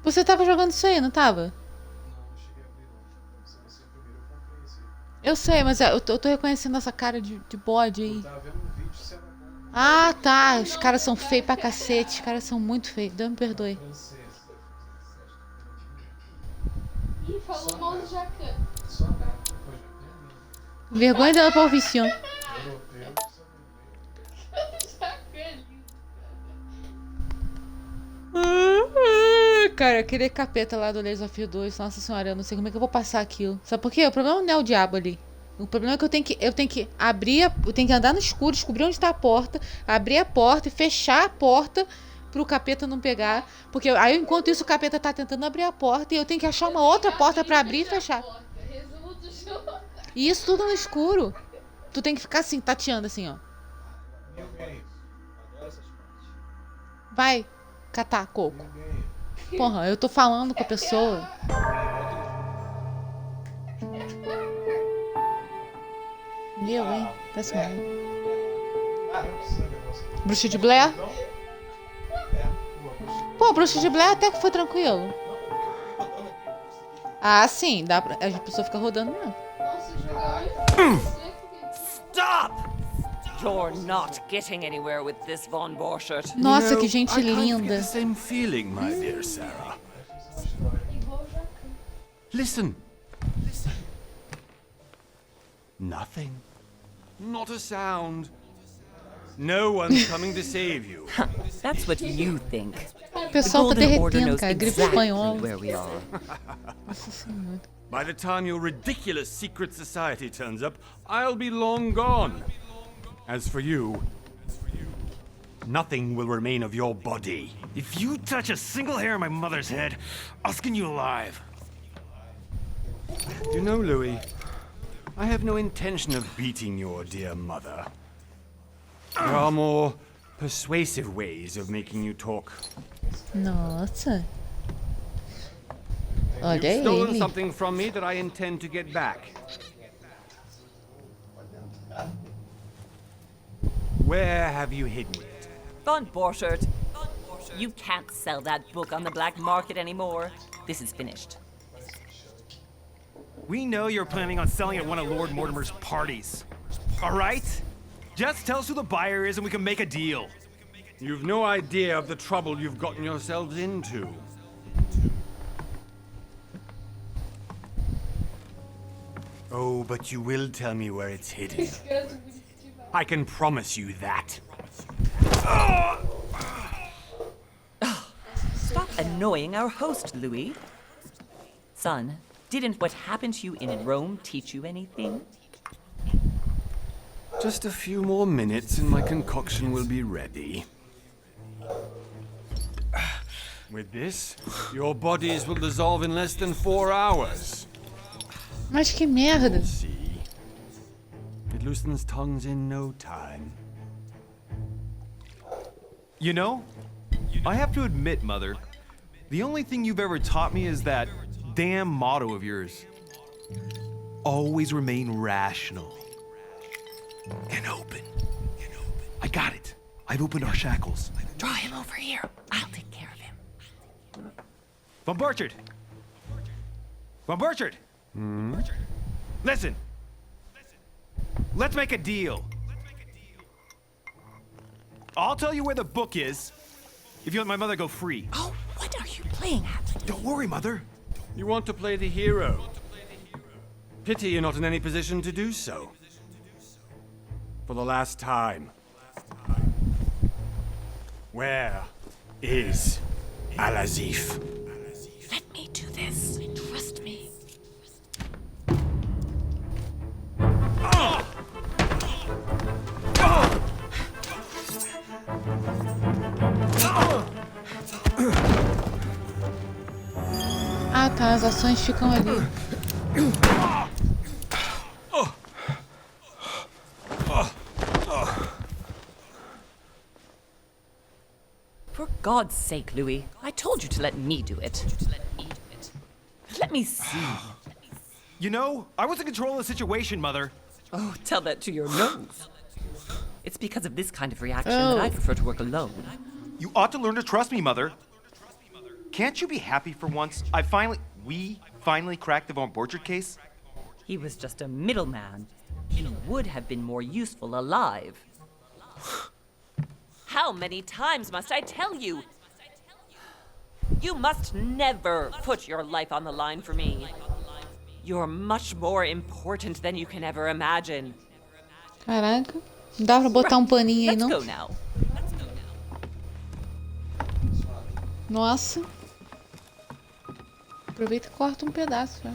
Você tava jogando isso aí, não tava? Eu sei, mas eu tô reconhecendo essa cara de bode aí. Ah, tá. Os caras são feios pra cacete. Os caras são muito feios. Deus me perdoe. Ih, falou mal do Jacan. Vergonha dela pra ouvir, senhor. Jacan é lindo. Cara, aquele capeta lá do Layers of 2, nossa senhora, eu não sei como é que eu vou passar aquilo. Sabe por quê? O problema não é o diabo ali. O problema é que eu tenho que abrir, eu tenho que andar no escuro, descobrir onde tá a porta, abrir a porta e fechar a porta pro capeta não pegar. Porque aí, enquanto isso, o capeta tá tentando abrir a porta e eu tenho que achar uma outra porta pra abrir e fechar. Resumo do jogo. E isso tudo no escuro. Tu tem que ficar assim, tateando assim, ó. Vai catar coco. Porra, eu tô falando com a pessoa. Eu, hein? Parece mal. Bruxa de Blair? Pô, Bruxa de Blair até que foi tranquilo. Ah, sim, dá pra. A pessoa fica rodando mesmo. Nossa, o jogo é muito Stop! You're not getting anywhere with this Von Borchert. Nossa, que gente I kind of get linda. the same feeling, my dear Sarah. igual o Jacan. Listen. Nothing. Not a sound. No one's coming to save you. That's what you think. O The pessoal tá Golden Order derretendo, knows cara. Gripe exactly espanhola. where we are. Nossa senhora. By the time your ridiculous secret society turns up, I'll be long gone. As for you, nothing will remain of your body. If you touch a single hair on my mother's head, I'll skin you alive. You know, Louis, I have no intention of beating your dear mother. There are more persuasive ways of making you talk. Nossa. Olha You've stolen ele. something from me that I intend to get back. Where have you hidden it? Von Borchert, you can't sell that book on the black market anymore. This is finished. We know you're planning on selling at one of Lord Mortimer's parties. All right? Just tell us who the buyer is and we can make a deal. You've no idea of the trouble you've gotten yourselves into. Oh, but you will tell me where it's hidden. Esse cara é bonito demais. I can promise you that. Stop annoying our host, Louis. Son, didn't what happened to you in Rome teach you anything? Just a few more minutes and my concoction will be ready. With this, your bodies will dissolve in less than 4 hours. Mas que merda. See? It loosens tongues in no time. You know, I have to admit, Mother, the only thing you've ever taught me is that damn motto of yours. Always remain rational. And open. I got it. I've opened our shackles. Draw him over here. I'll take care of him. Von Borchert! Von Borchert! Listen. Let's make a deal. I'll tell you where the book is if you let my mother go free. Oh, what are you playing at? Don't worry, Mother. You want to play the hero. Pity you're not in any position to do so. For the last time. Where is Al-Azif? Let me do this. Trust me. Ah, tá. As ações ficam ali. For God's sake, Louis, I told you to let me do it. Let me see. You know, I was in control of the situation, Mother. Oh, tell that to your nose. It's because of this kind of reaction that I prefer to work alone. You ought to learn to trust me, Mother. Can't you be happy for once? We finally cracked the Von Borchert case? He was just a middleman. He would have been more useful alive. How many times must I tell you? You must never put your life on the line for me. You're much more important than you can ever imagine. Caraca. Não dá pra botar um paninho aí, Let's não? go now. Nossa. Aproveita e corta um pedaço, já.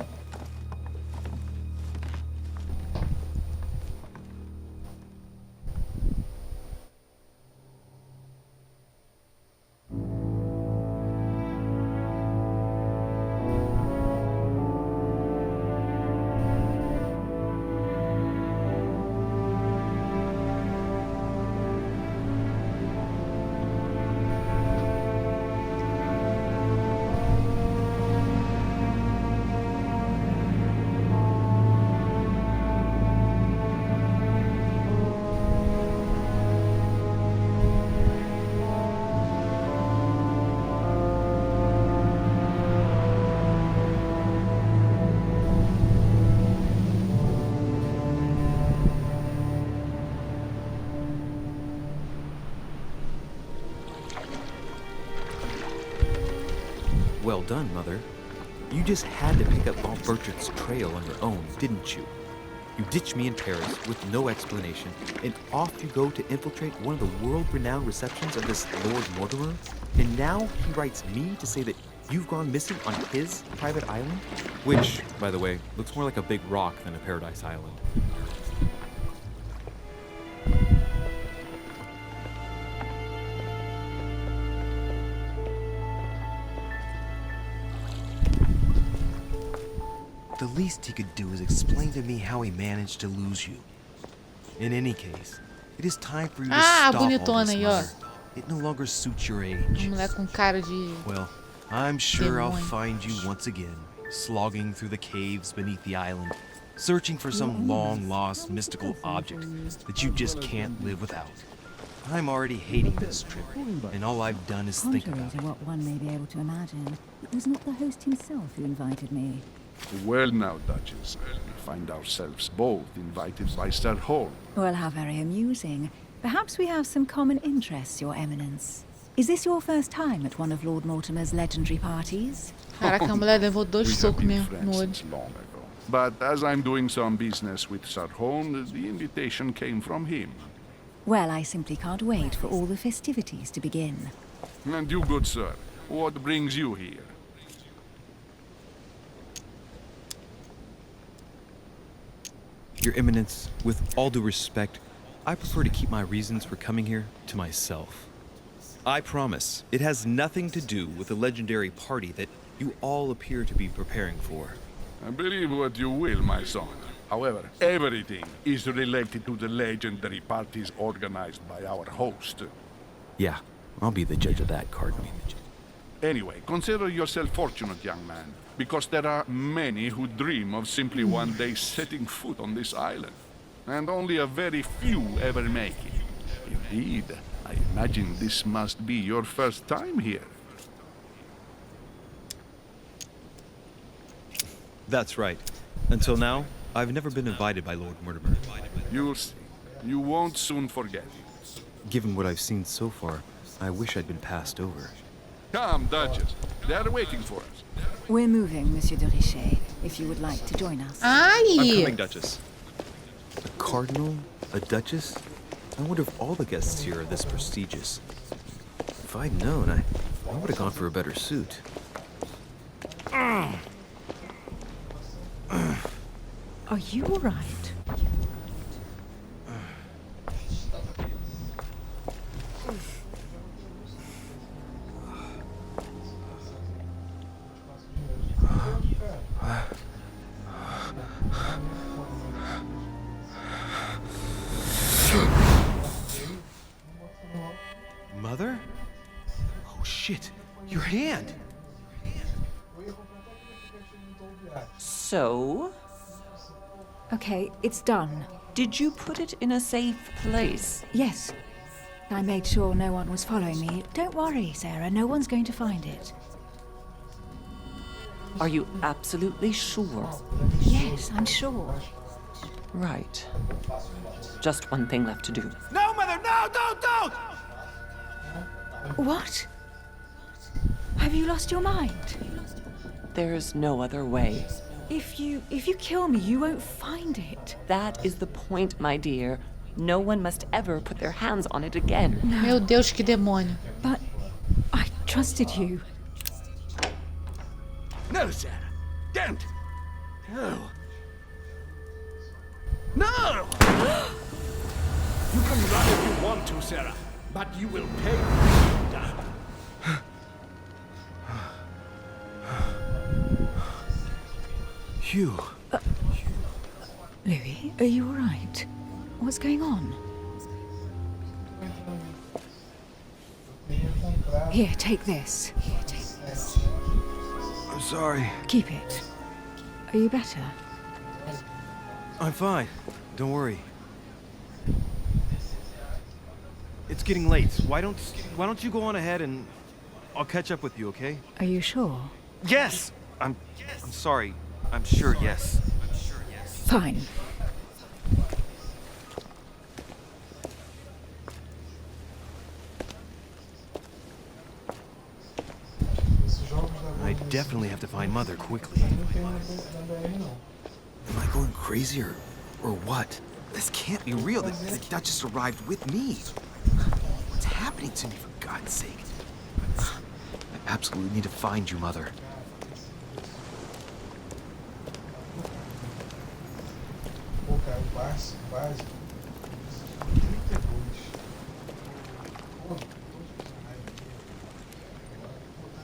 Well done, Mother. You just had to pick up Von Berchert's trail on your own, didn't you? You ditched me in Paris with no explanation, and off you go to infiltrate one of the world-renowned receptions of this Lord Mortimer? And now he writes me to say that you've gone missing on his private island? Which, by the way, looks more like a big rock than a paradise island. The least he could do is explain to me how he managed to lose you. In any case, it is time for you to stop all bonitona this, aí, ó. Mother. It no longer suits your age. Mulher com cara de... Well, I'm sure I'll Demônio. find you once again, slogging through the caves beneath the island, searching for some long-lost mystical object that you just can't live without. I'm already hating this trip, and all I've done is think Contrary about to it. what one may be able to imagine, it was not the host himself who invited me. Well now, Duchess, we find ourselves both invited by Sir Holm. Well, how very amusing. Perhaps we have some common interests, Your Eminence. Is this your first time at one of Lord Mortimer's legendary parties? Caraca, a mulher levou We dois have socos been mesmo friends no olho. since long ago. But as I'm doing some business with Sir Holm, the invitation came from him. Well, I simply can't wait for all the festivities to begin. And you, good sir, what brings you here? Your Eminence, with all due respect, I prefer to keep my reasons for coming here to myself. I promise, it has nothing to do with the legendary party that you all appear to be preparing for. Believe what you will, my son. However, everything is related to the legendary parties organized by our host. Yeah, I'll be the judge of that, Cardinal. Anyway, consider yourself fortunate, young man, because there are many who dream of simply one day setting foot on this island, and only a very few ever make it. Indeed, I imagine this must be your first time here. That's right. Until now, I've never been invited by Lord Mortimer. You'll see. You won't soon forget it. Given what I've seen so far, I wish I'd been passed over. Come, Duchess. They're waiting for us. We're moving, Monsieur de Richet, if you would like to join us. I'm coming, Ai! Duchess. A cardinal? A duchess? I wonder if all the guests here are this prestigious. If I'd known, I would have gone for a better suit. Are you all right? Mother? Oh shit, your hand! So, Okay, it's done. did you put it in a safe place? Yes. I made sure no one was following me. Don't worry, Sarah, no one's going to find it. Are you absolutely sure? Yes, I'm sure. Right. Just one thing left to do. No, Mother, no, don't! What? Have you lost your mind? There's no other way. If you kill me, you won't find it. That is the point, my dear. No one must ever put their hands on it again. Meu Deus, que demônio. But I trusted you. No, Sarah. Don't. No. No! You can run if you want to, Sarah, but you will pay. Hugh. Louis, are you all right? What's going on? Here, take this. I'm sorry. Keep it. Are you better? I'm fine. Don't worry. It's getting late. Why don't you go on ahead and I'll catch up with you, okay? Are you sure? Yes. I'm sorry. I'm sure, yes. Fine. I definitely have to find Mother quickly. Am I going crazy or what? This can't be real. The Duchess arrived with me. What's happening to me, for God's sake? I absolutely need to find you, Mother. Pô, cara, o básico. 32. Pô, todos os personagens aqui. Pô, tá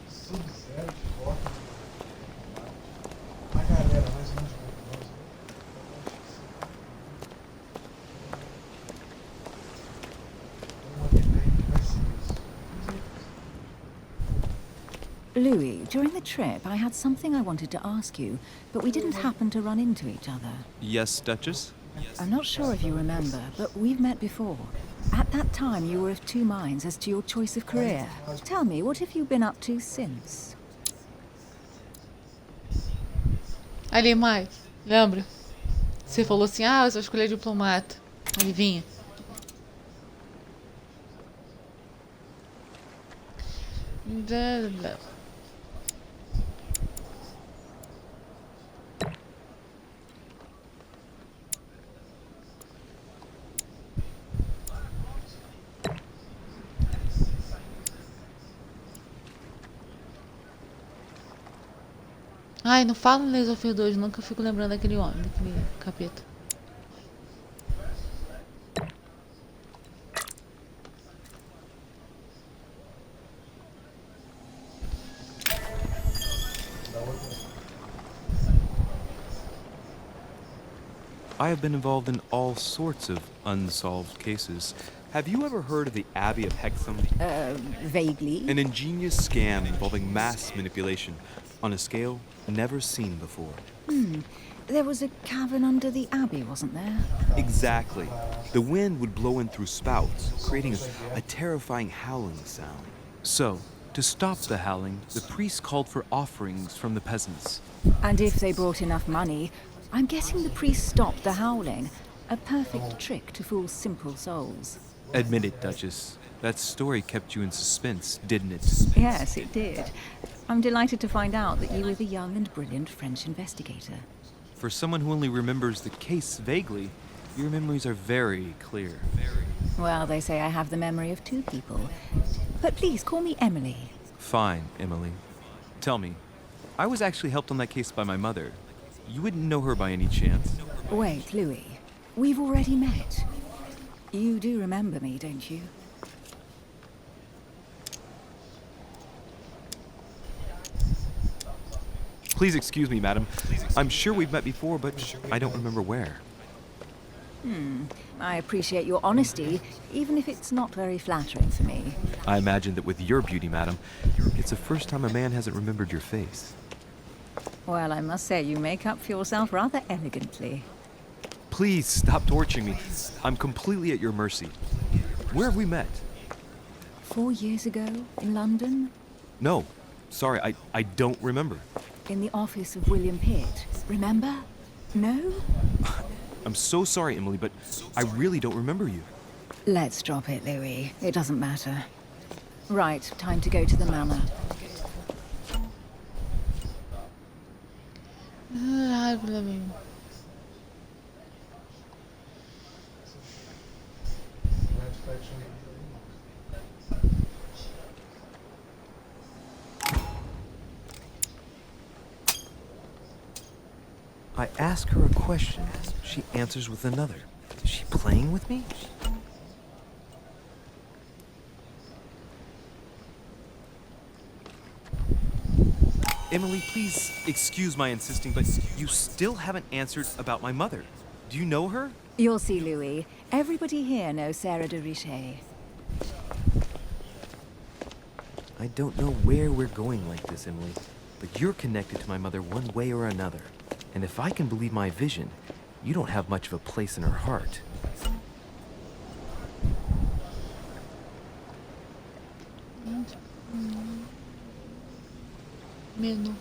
Sub-Zero de volta. Uma galera, mais ou menos. Uma ideia que vai ser isso. Louis, during the trip, I had something I wanted to ask you, but we didn't happen to run into each other. Yes, Duchess? I'm not sure if you remember, but we've met before. At that time, you were of two minds as to your choice of career. Tell me, what have you been up to since? Ali, Mai, lembra? Você falou assim, ah, eu só escolhi diplomata. Adivinha? Ai, não fala no Laser of 2, nunca fico lembrando daquele homem, daquele capeta. I have been involved in all sorts of unsolved cases. Have you ever heard of the Abbey of Hexham? Vaguely. An ingenious scam involving mass manipulation on a scale never seen before. There was a cavern under the abbey, wasn't there? Exactly. The wind would blow in through spouts, creating a terrifying howling sound. So, to stop the howling, the priests called for offerings from the peasants. And if they brought enough money, I'm guessing the priest stopped the howling. A perfect trick to fool simple souls. Admit it, Duchess. That story kept you in suspense, didn't it? Yes, it did. I'm delighted to find out that you were the young and brilliant French investigator. For someone who only remembers the case vaguely, your memories are very clear. Well, they say I have the memory of two people. But please, call me Emily. Fine, Emily. Tell me, I was actually helped on that case by my mother. You wouldn't know her by any chance? Wait, Louis. We've already met. You do remember me, don't you? Please excuse me, madam. I'm sure we've met before, but I don't remember where. I appreciate your honesty, even if it's not very flattering for me. I imagine that with your beauty, madam, it's the first time a man hasn't remembered your face. Well, I must say, you make up for yourself rather elegantly. Please stop torturing me. I'm completely at your mercy. Where have we met? 4 years ago, in London? No, Sorry, I don't remember. In the office of William Pitt. Remember? No? I'm so sorry, Emily, but I really don't remember you. Let's drop it, Louis. It doesn't matter. Right, time to go to the manor. I ask her a question. She answers with another. Is she playing with me? Emily, please excuse my insisting, but you still haven't answered about my mother. Do you know her? You'll see, Louis. Everybody here knows Sarah de Richet. I don't know where we're going like this, Emily, but you're connected to my mother one way or another. And if I can believe my vision, you don't have much of a place in her heart. Menu.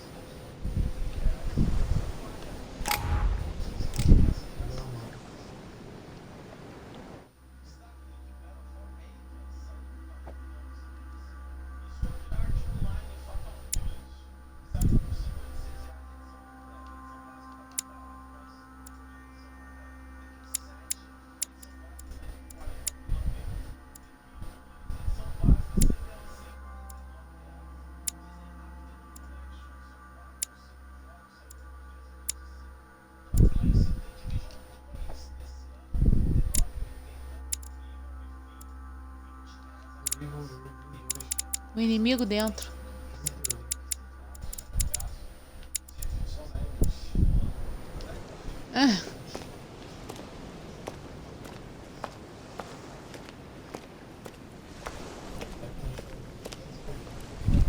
O inimigo dentro. Ah.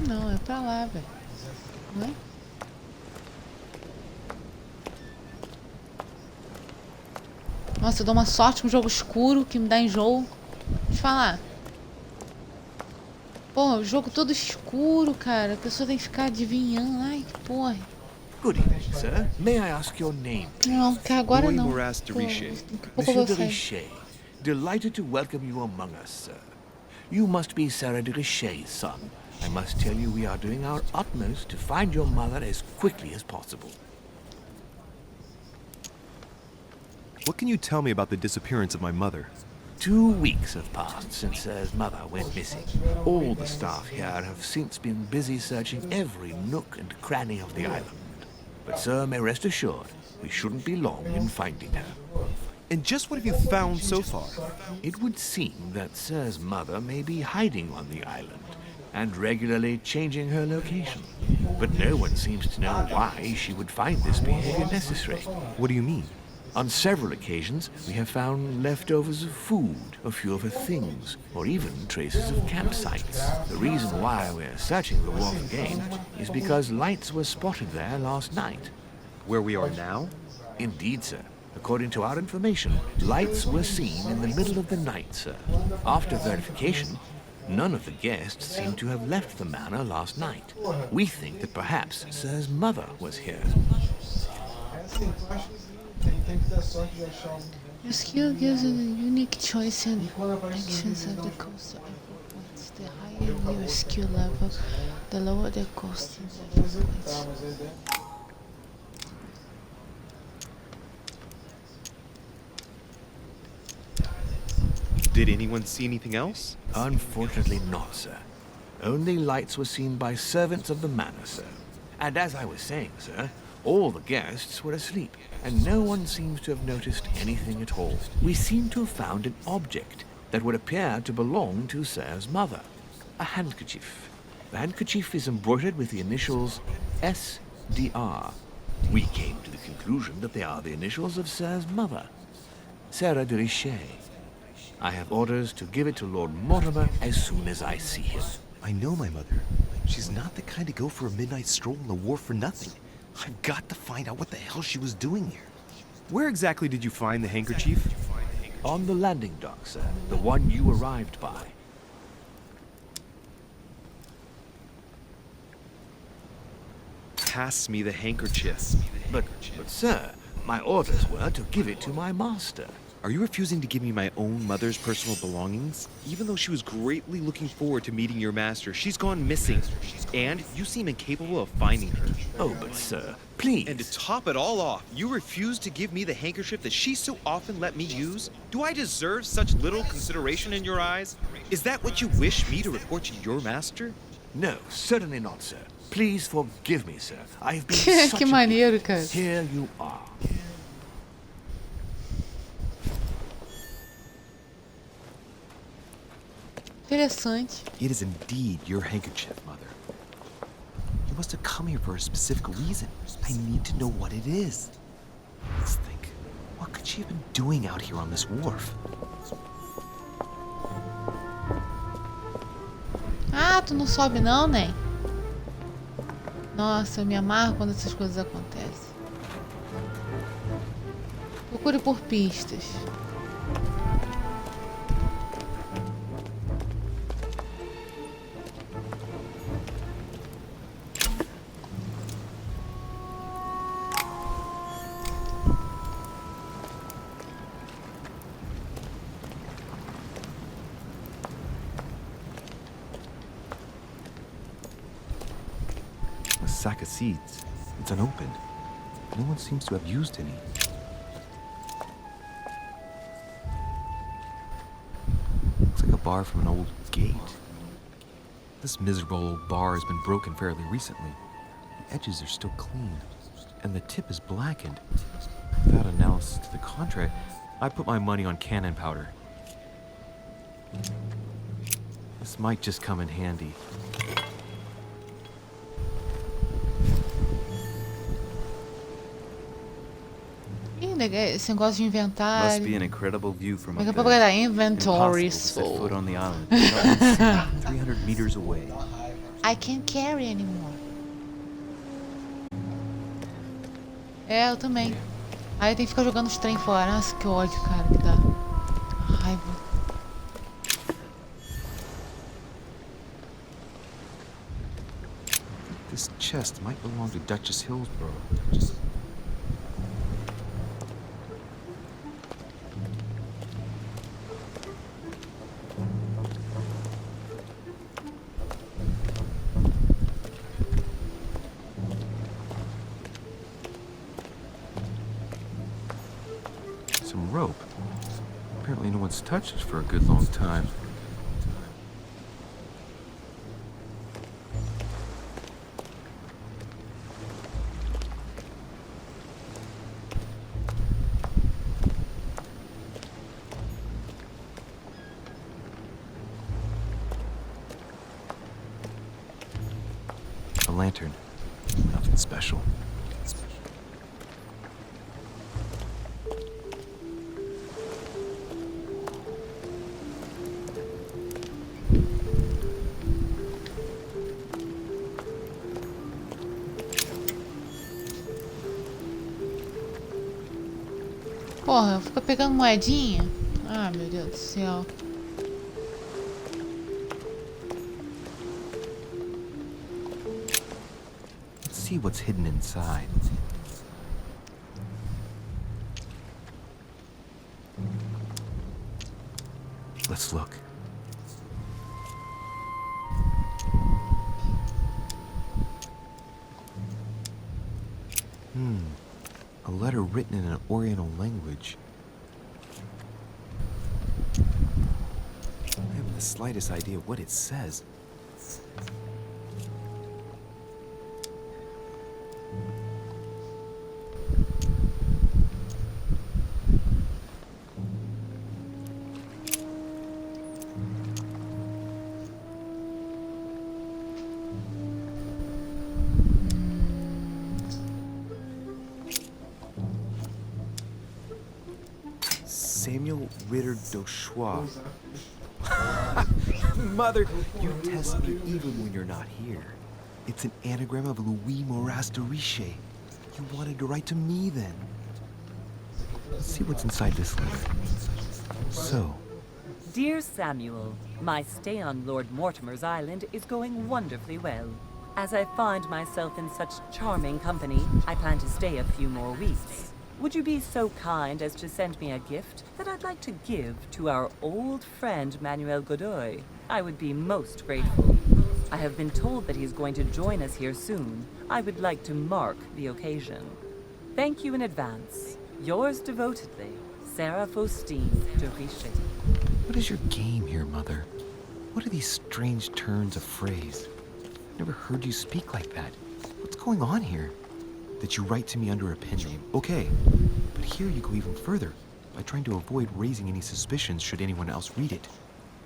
Não, é pra lá, velho. Não é? Nossa, eu dou uma sorte com um jogo escuro que me dá enjoo. Deixa eu falar. Porra, o jogo todo escuro, cara. A pessoa tem que ficar adivinhando. Ai, que porra. Good evening, sir. May I ask your name? Não, que agora Louis não. Moraes de Richet. Daqui a pouco eu Monsieur vou de sair. Richet, delighted to welcome you among us, sir. You must be Sarah de Richet's son. I must tell you we are doing our utmost to find your mother as quickly as possible. What can you tell me about the disappearance of my mother? 2 weeks have passed since Sir's mother went missing. All the staff here have since been busy searching every nook and cranny of the island. But Sir may rest assured, we shouldn't be long in finding her. And just what have you found so far? It would seem that Sir's mother may be hiding on the island and regularly changing her location. But no one seems to know why she would find this behavior necessary. What do you mean? On several occasions, we have found leftovers of food, a few of her things, or even traces of campsites. The reason why we're searching the wharf again is because lights were spotted there last night. Where we are now? Indeed, sir. According to our information, lights were seen in the middle of the night, sir. After verification, none of the guests seem to have left the manor last night. We think that perhaps Sir's mother was here. Your skill gives a unique choice in actions of the coast of points. The higher your skill level, the lower the cost of points. Did anyone see anything else? Unfortunately not, sir. Only lights were seen by servants of the manor, sir. And as I was saying, sir, all the guests were asleep, and no one seems to have noticed anything at all. We seem to have found an object that would appear to belong to Sir's mother. A handkerchief. The handkerchief is embroidered with the initials SDR. We came to the conclusion that they are the initials of Sir's mother, Sarah de Richet. I have orders to give it to Lord Mortimer as soon as I see him. I know my mother. She's not the kind to go for a midnight stroll on the wharf for nothing. I've got to find out what the hell she was doing here. Where exactly did you find the handkerchief? On the landing dock, sir. The one you arrived by. pass me the handkerchief. But, sir, my orders were to give it to my master. Are you refusing to give me my own mother's personal belongings? Even though she was greatly looking forward to meeting your master, she's gone missing. And you seem incapable of finding her. Oh, but sir, please. And to top it all off, you refuse to give me the handkerchief that she so often let me use? Do I deserve such little consideration in your eyes? Is that what you wish me to report to your master? No, certainly not, sir. Please forgive me, sir. I have been such Que a maneiro, idiot. cara. Here you are. Interessante. It is indeed your handkerchief, Mother. You must have come here for a specific reason. I need to know what it is. Let's think. What could she have been doing out here on this wharf? Ah, tu não sobe não, nem? Nossa, eu me amarro quando essas coisas acontecem. Procure por pistas. A sack of seeds. It's unopened. No one seems to have used any. Looks like a bar from an old gate. This miserable old bar has been broken fairly recently. The edges are still clean, and the tip is blackened. Without analysis to the contrary, I put my money on cannon powder. This might just come in handy. Esse negócio de inventário. Must be an incredible view from Daqui a up pouco there. vai dar Impossible inventory to set full. foot on the island without one 300 meters away. I can't carry anymore. É, eu também. Aí tem que ficar jogando os trem fora. Nossa, que ódio, cara, que dá. Raiva. This chest might belong to Duchess Hillsborough. Some rope. Apparently no one's touched it for a good long time. A lantern. Nothing special. Porra, fica pegando moedinha. Ah, meu Deus do céu. Let's see what's hidden inside. Let's look. A letter written in an Oriental language. I haven't the slightest idea what it says. Samuel Ritter Dauchois. Mother, you test me even when you're not here. It's an anagram of Louis Moras de Riche. You wanted to write to me then. Let's see what's inside this letter. So, Dear Samuel, my stay on Lord Mortimer's island is going wonderfully well. As I find myself in such charming company, I plan to stay a few more weeks. Would you be so kind as to send me a gift that I'd like to give to our old friend Manuel Godoy? I would be most grateful. I have been told that he's going to join us here soon. I would like to mark the occasion. Thank you in advance. Yours devotedly, Sarah Faustine de Richet. What is your game here, Mother? What are these strange turns of phrase? Never heard you speak like that. What's going on here? That you write to me under a pen name, okay. But here you go even further, by trying to avoid raising any suspicions should anyone else read it.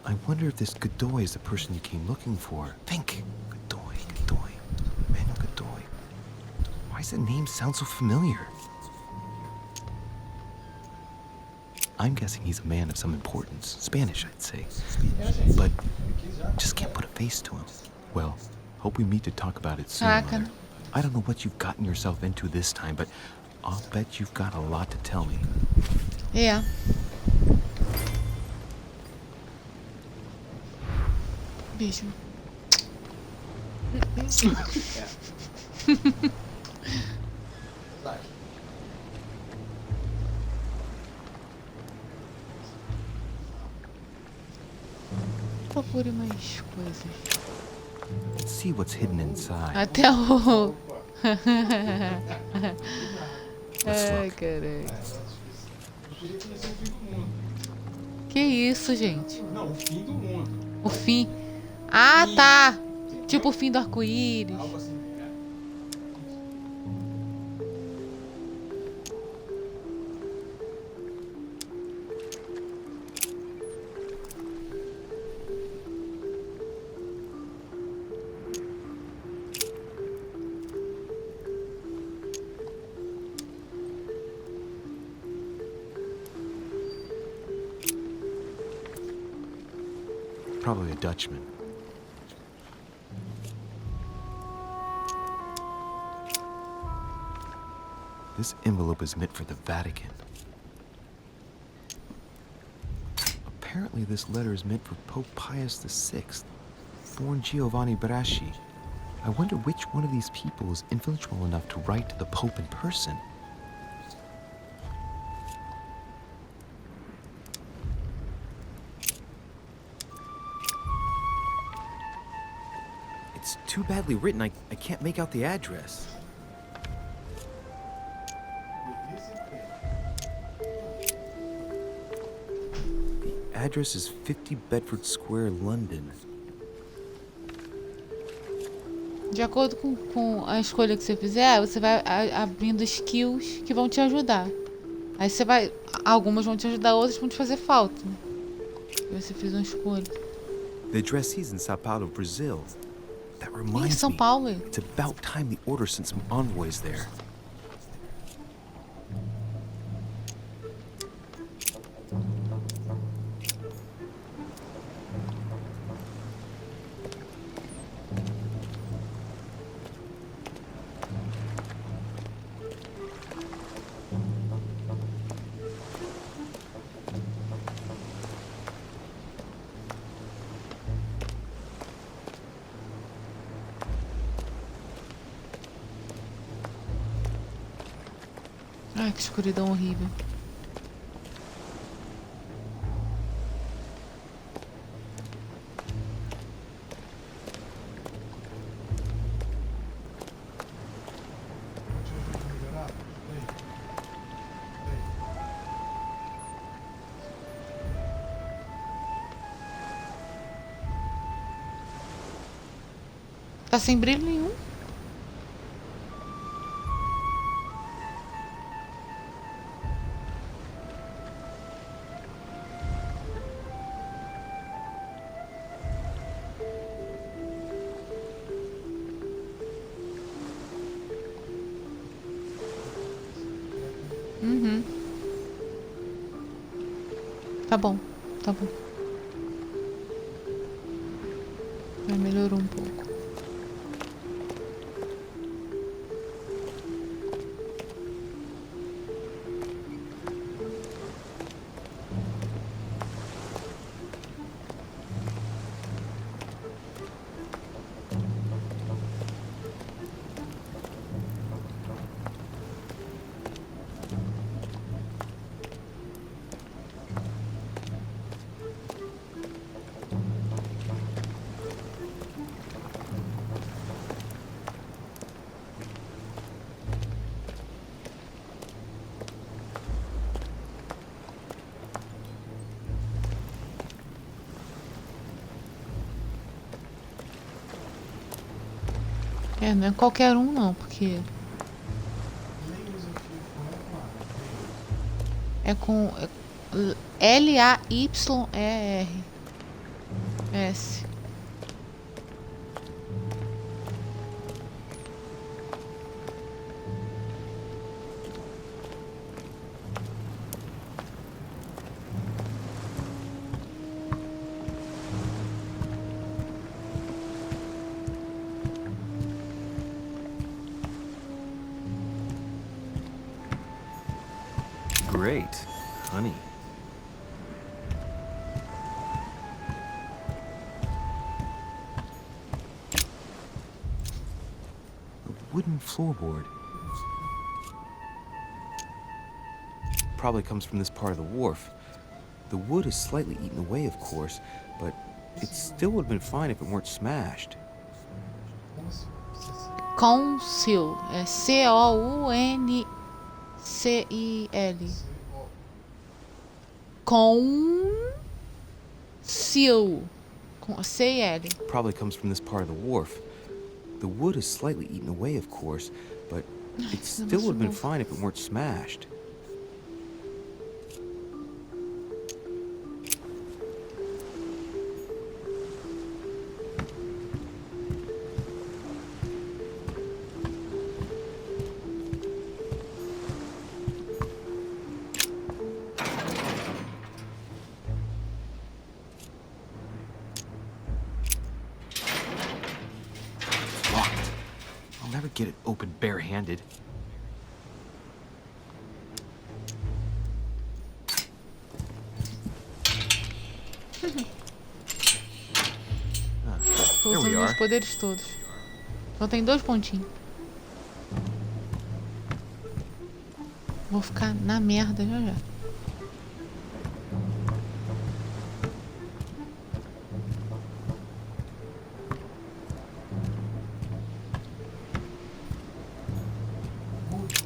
I wonder if this Godoy is the person you came looking for. Think! Godoy. Manuel Godoy. Why does the name sound so familiar? I'm guessing he's a man of some importance. Spanish, I'd say. But just can't put a face to him. Well, hope we meet to talk about it soon, Mother. I don't know what you've gotten yourself into this time, but I'll bet you've got a lot to tell me. Yeah. Beijo. Procure mais coisas. Let's see what's hidden inside. Até o... Let's Ai, look. caralho. Eu queria conhecer o fim do mundo. Que isso, gente? Não, o fim do mundo. O fim. Ah, tá. Tipo o fim do arco-íris. Algo assim. Probably a Dutchman. This envelope is meant for the Vatican. Apparently this letter is meant for Pope Pius VI, born Giovanni Braschi. I wonder which one of these people is influential enough to write to the Pope in person. It's too badly written, I can't make out the address. The address is 50 Bedford Square, London. De acordo com a escolha que você fizer, você vai abrindo skills que vão te ajudar. Aí você vai... Algumas vão te ajudar, outras vão te fazer falta. Né? E você fez uma escolha. The address is in Sao Paulo, Brazil. That Ih, reminds São me, Paulo. it's about time the Order sent some envoys there. Ai, que escuridão horrível. Tá sem brilho nenhum. Uhum. Tá bom, tá bom. Já melhorou um pouco. É, não é qualquer um não, porque é com Layers. S. Great, honey. A wooden floorboard. Probably comes from this part of the wharf. The wood is slightly eaten away, of course, but it still would have been fine if it weren't smashed. Council. É Council. Council. Com CL. Probably comes from this part of the wharf. The wood is slightly eaten away, of course, but it still would have been fine if it weren't smashed. Locked. I'll never get it open barehanded. Tô Here we usando meus are. poderes todos. Só tem 2 pontinhos. Vou ficar na merda já já.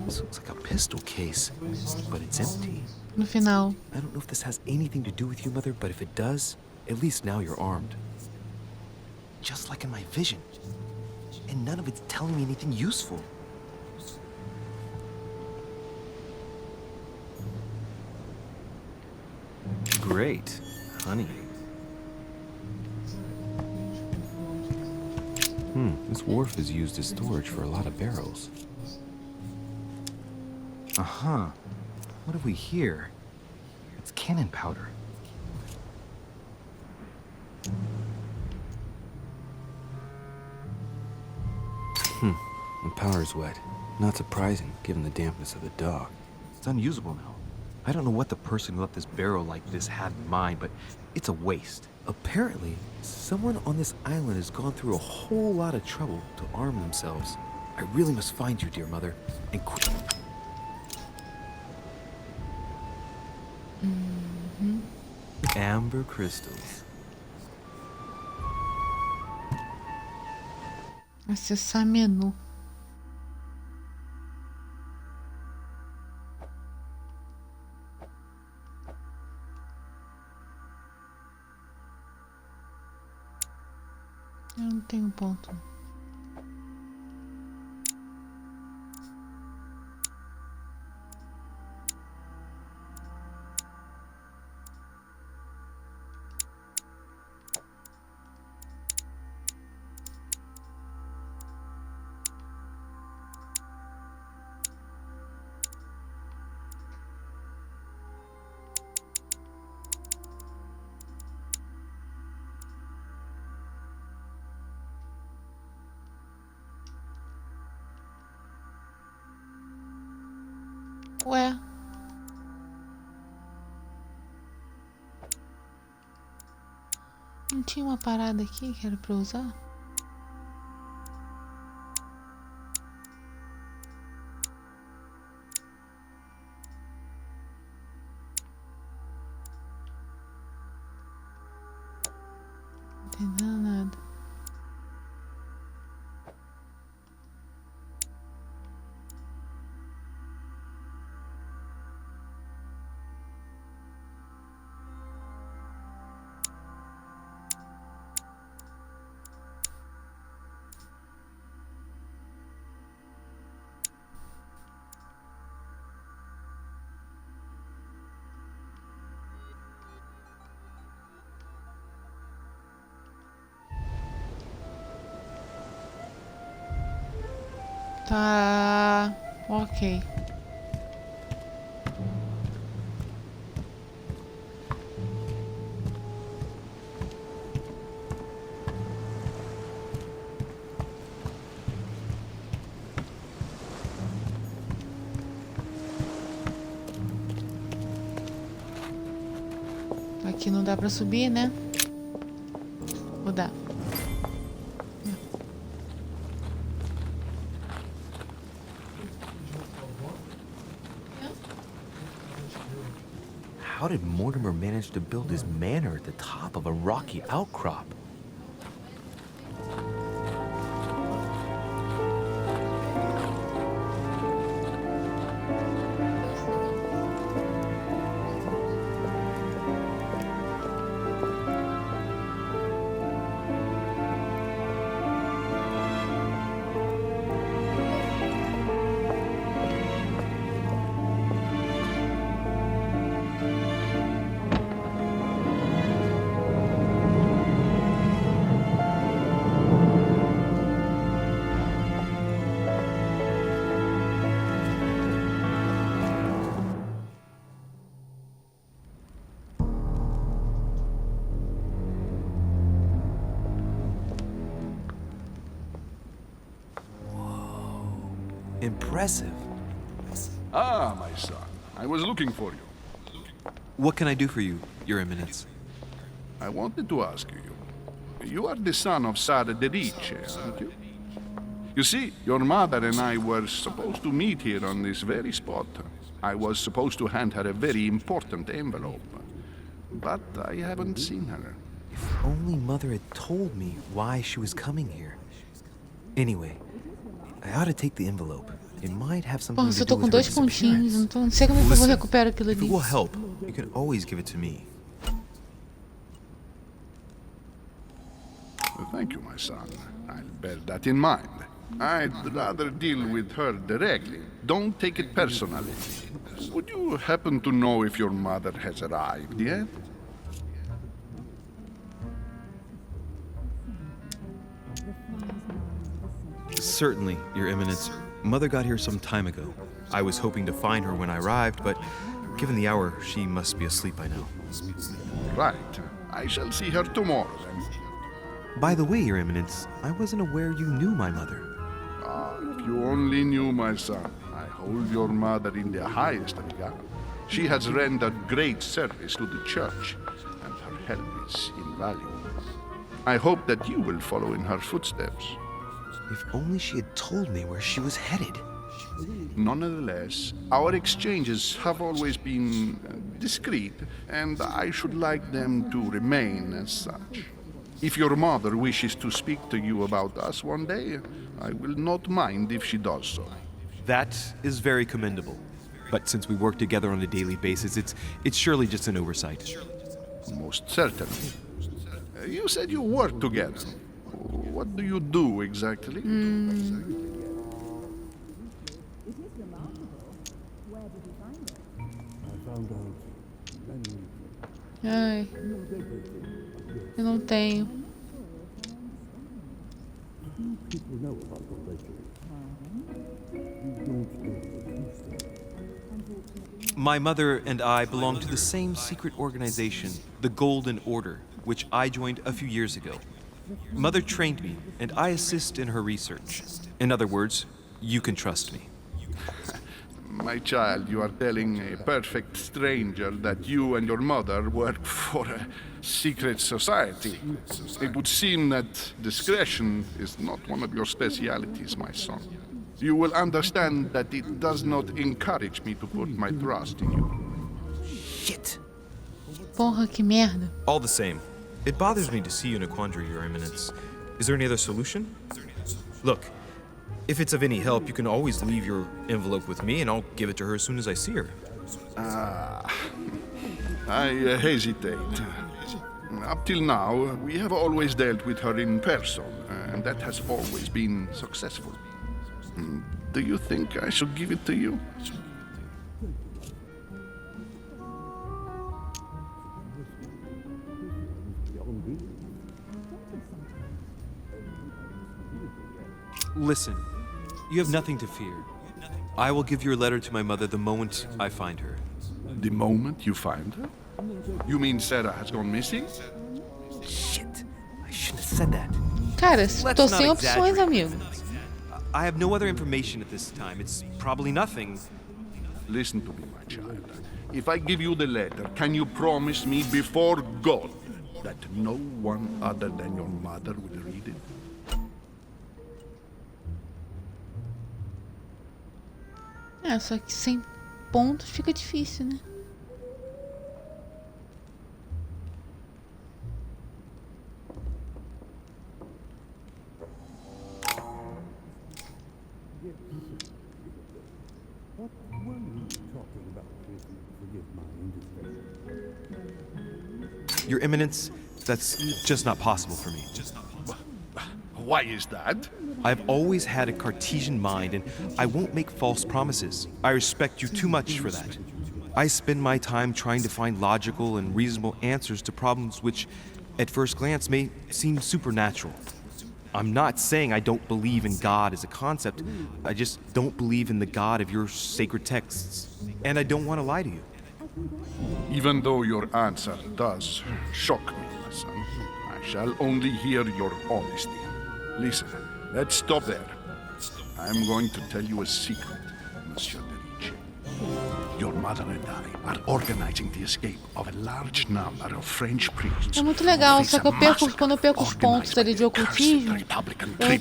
This looks like a pistol case, but it's empty. No final. I don't know if this has anything to do with you, Mother, but if it does, at least now you're armed. Just like in my vision. And none of it's telling me anything useful. Great, honey. This wharf is used as storage for a lot of barrels. Uh-huh. What have we here? It's cannon powder. The powder's wet. Not surprising, given the dampness of the dock. It's unusable now. I don't know what the person who left this barrel like this had in mind, but it's a waste. Apparently, someone on this island has gone through a whole lot of trouble to arm themselves. I really must find you, dear mother, and quick. Amber crystals. Acessar menu. Eu não tenho ponto. Ué. Não tinha uma parada aqui que era pra eu usar? Não entendendo nada. Tá. Ok. Aqui não dá pra subir, né? Ou dá? How did Mortimer manage to build his manor at the top of a rocky outcrop? Impressive. Ah, my son. I was looking for you. What can I do for you, Your Eminence? I wanted to ask you. You are the son of Sara de Riche, aren't you? You see, your mother and I were supposed to meet here on this very spot. I was supposed to hand her a very important envelope. But I haven't seen her. If only Mother had told me why she was coming here. Anyway, I ought to take the envelope. It might have something Nossa, to eu do tô com with her 2 pontinhos. disappearance. Não sei como é que eu vou Listen, recuperar aquilo if it ali. will help, you can always give it to me. Thank you, my son. I'll bear that in mind. I'd rather deal with her directly. Don't take it personally. Would you happen to know if your mother has arrived yet? Certainly, Your Eminence. Mother got here some time ago. I was hoping to find her when I arrived, but given the hour, she must be asleep by now. Right. I shall see her tomorrow then. By the way, Your Eminence, I wasn't aware you knew my mother. Ah, if you only knew, my son. I hold your mother in the highest regard. She has rendered great service to the church, and her help is invaluable. I hope that you will follow in her footsteps. If only she had told me where she was headed. Nonetheless, our exchanges have always been discreet, and I should like them to remain as such. If your mother wishes to speak to you about us one day, I will not mind if she does so. That is very commendable. But since we work together on a daily basis, it's surely just an oversight. Most certainly. You said you work together. What do you do exactly? Ai. Eu não tenho. My mother and I belong to the same secret organization, the Golden Order, which I joined a few years ago. Mother trained me, and I assist in her research. In other words, you can trust me. My child, you are telling a perfect stranger that you and your mother work for a secret society. It would seem that discretion is not one of your specialities, my son. You will understand that it does not encourage me to put my trust in you. Shit! Porra, que merda. All the same, it bothers me to see you in a quandary, Your Eminence. Is there any other solution? Look, if it's of any help, you can always leave your envelope with me, and I'll give it to her as soon as I see her. I hesitate. Up till now, we have always dealt with her in person, and that has always been successful. Do you think I should give it to you? Listen, You have nothing to fear. I will give your letter to my mother the moment I find her. The moment you find her? You mean Sarah has gone missing? Shit. I shouldn't have said that. Cara, Let's tô not sem opções, exaggerate amigo. things. I have no other information at this time. It's probably nothing. Listen to me, my child. If I give you the letter, can you promise me before God that no one other than your mother will read it? É, só que sem pontos fica difícil, né? Your Eminence, that's just not possible for me. Why is that? I've always had a Cartesian mind, and I won't make false promises. I respect you too much for that. I spend my time trying to find logical and reasonable answers to problems which, at first glance, may seem supernatural. I'm not saying I don't believe in God as a concept. I just don't believe in the God of your sacred texts. And I don't want to lie to you. Even though your answer does shock me, my son, I shall only hear your honesty. Listen, let's stop there. I'm going to tell you a secret, Monsieur de Ricci. Your mother and I are organizing the escape of a large number of French priests. É muito legal, só que quando eu perco os pontos ali de ocultismo,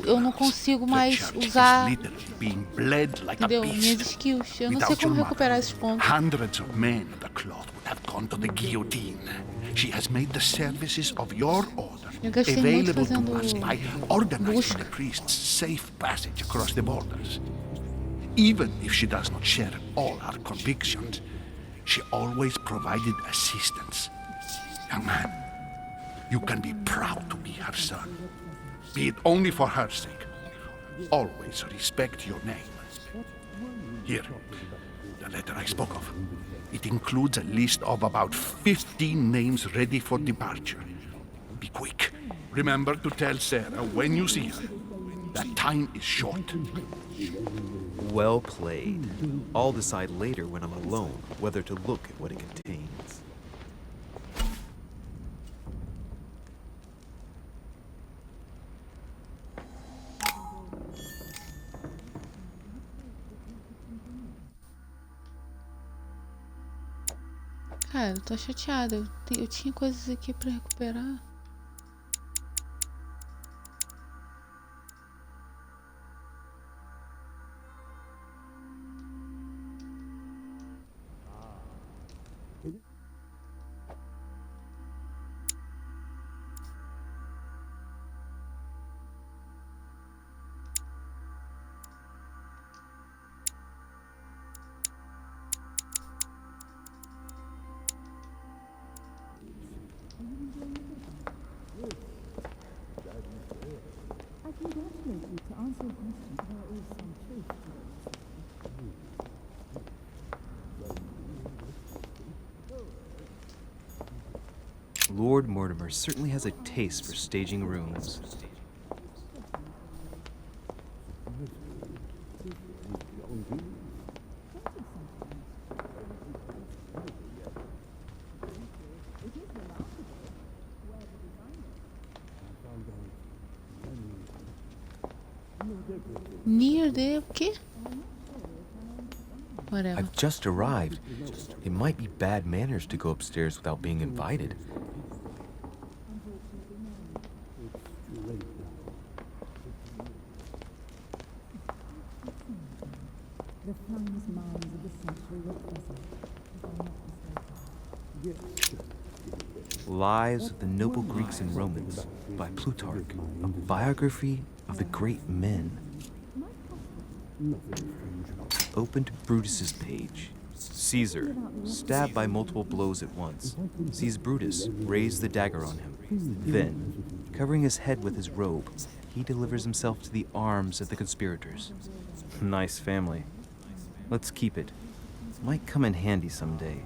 eu não consigo mais usar, entendeu? Minhas skills. Eu não sei como recuperar esses pontos. Hundreds of men of the cloth would have gone to the guillotine. She has made the services of your order available to us by organizing the priests' safe passage across the borders. Even if she does not share all our convictions, she always provided assistance. Young man, you can be proud to be her son. Be it only for her sake. Always respect your name. Here, the letter I spoke of. It includes a list of about 15 names ready for departure. Be quick. Remember to tell Sarah when you see her that time is short. Well played. I'll decide later when I'm alone whether to look at what it contains. Cara, eu tô chateada. Eu tinha coisas aqui pra recuperar. Lord Mortimer certainly has a taste for staging rooms. Near there, o quê? Whatever. I've just arrived. It might be bad manners to go upstairs without being invited. Lives of the Noble Greeks and Romans by Plutarch, a biography of the great men. Open to Brutus's page. Caesar, stabbed by multiple blows at once, sees Brutus raise the dagger on him. Then, covering his head with his robe, he delivers himself to the arms of the conspirators. Nice family. Let's keep it. Might come in handy someday.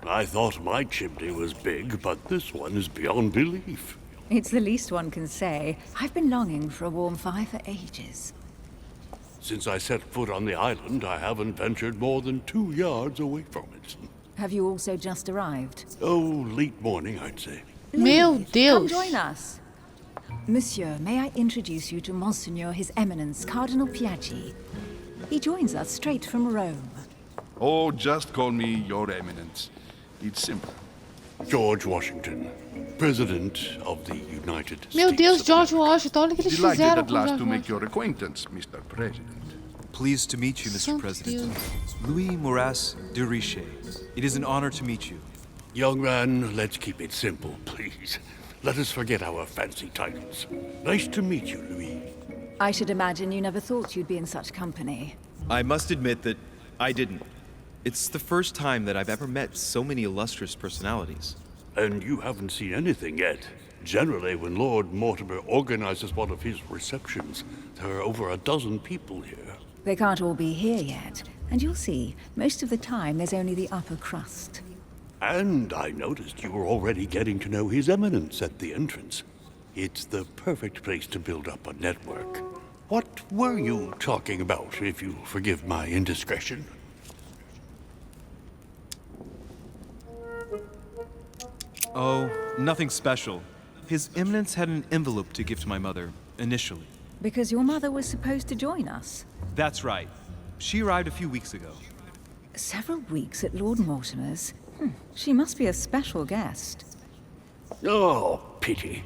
I thought my chimney was big, but this one is beyond belief. It's the least one can say. I've been longing for a warm fire for ages. Since I set foot on the island, I haven't ventured more than 2 yards away from it. Have you also just arrived? Oh, late morning, I'd say. Meu Come Deus. join us. Monsieur, may I introduce you to Monseigneur His Eminence Cardinal Piaggi? He joins us straight from Rome. Oh, just call me Your Eminence. It's simple. George Washington, President of the United Meu States. Deus, George Washington, olha o que eles Delighted fizeram at com o last George to make Washington. your acquaintance, Mr. President. Pleased to meet you, Mr. Santo President. Deus. Louis Moras de Riche. It is an honor to meet you. Young man, let's keep it simple, please. Let us forget our fancy titles. Nice to meet you, Louis. I should imagine you never thought you'd be in such company. I must admit that I didn't. It's the first time that I've ever met so many illustrious personalities. And you haven't seen anything yet. Generally, when Lord Mortimer organizes one of his receptions, there are over a dozen people here. They can't all be here yet, and you'll see, most of the time there's only the upper crust. And I noticed you were already getting to know His Eminence at the entrance. It's the perfect place to build up a network. What were you talking about, if you forgive my indiscretion? Oh, nothing special. His Eminence had an envelope to give to my mother, initially. Because your mother was supposed to join us. That's right. She arrived a few weeks ago. Several weeks at Lord Mortimer's? She must be a special guest. Oh, pity.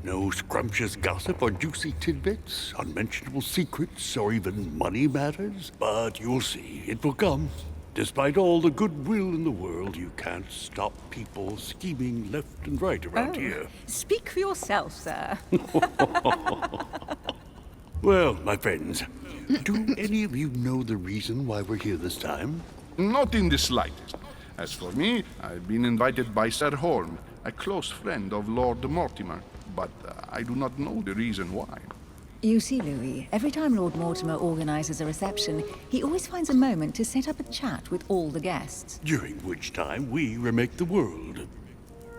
No scrumptious gossip or juicy tidbits, unmentionable secrets, or even money matters. But you'll see, it will come. Despite all the goodwill in the world, you can't stop people scheming left and right around here. Speak for yourself, sir. Well, my friends, do any of you know the reason why we're here this time? Not in the slightest. As for me, I've been invited by Sir Horn, a close friend of Lord Mortimer, but I do not know the reason why. You see, Louis, every time Lord Mortimer organizes a reception, he always finds a moment to set up a chat with all the guests. During which time we remake the world.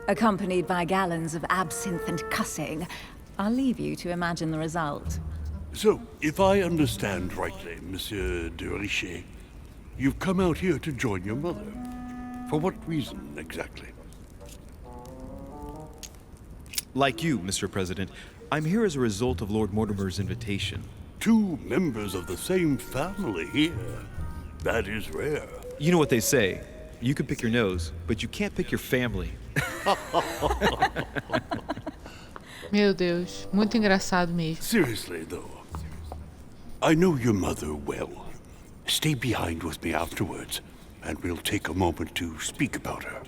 Accompanied by gallons of absinthe and cussing. I'll leave you to imagine the result. So, if I understand rightly, Monsieur de Richet, you've come out here to join your mother. For what reason, exactly? Like you, Mr. President, I'm here as a result of Lord Mortimer's invitation. 2 members of the same family here. That is rare. You know what they say. You can pick your nose, but you can't pick your family. Meu Deus, muito engraçado mesmo. Seriously, though, I know your mother well. Stay behind with me afterwards, and we'll take a moment to speak about her.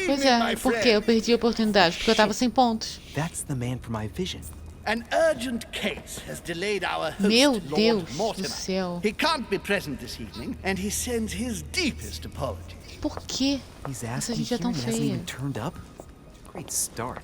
Pois é, por que eu perdi a oportunidade? Porque eu tava sem pontos. That's the man for my vision. An urgent case has delayed our host, Meu Lord Deus do Mortimer. céu. He can't be present this evening, and he sends his deepest apologies. Por quê? He's Essa asking gente é here tão and hasn't feia. even turned up? Great start.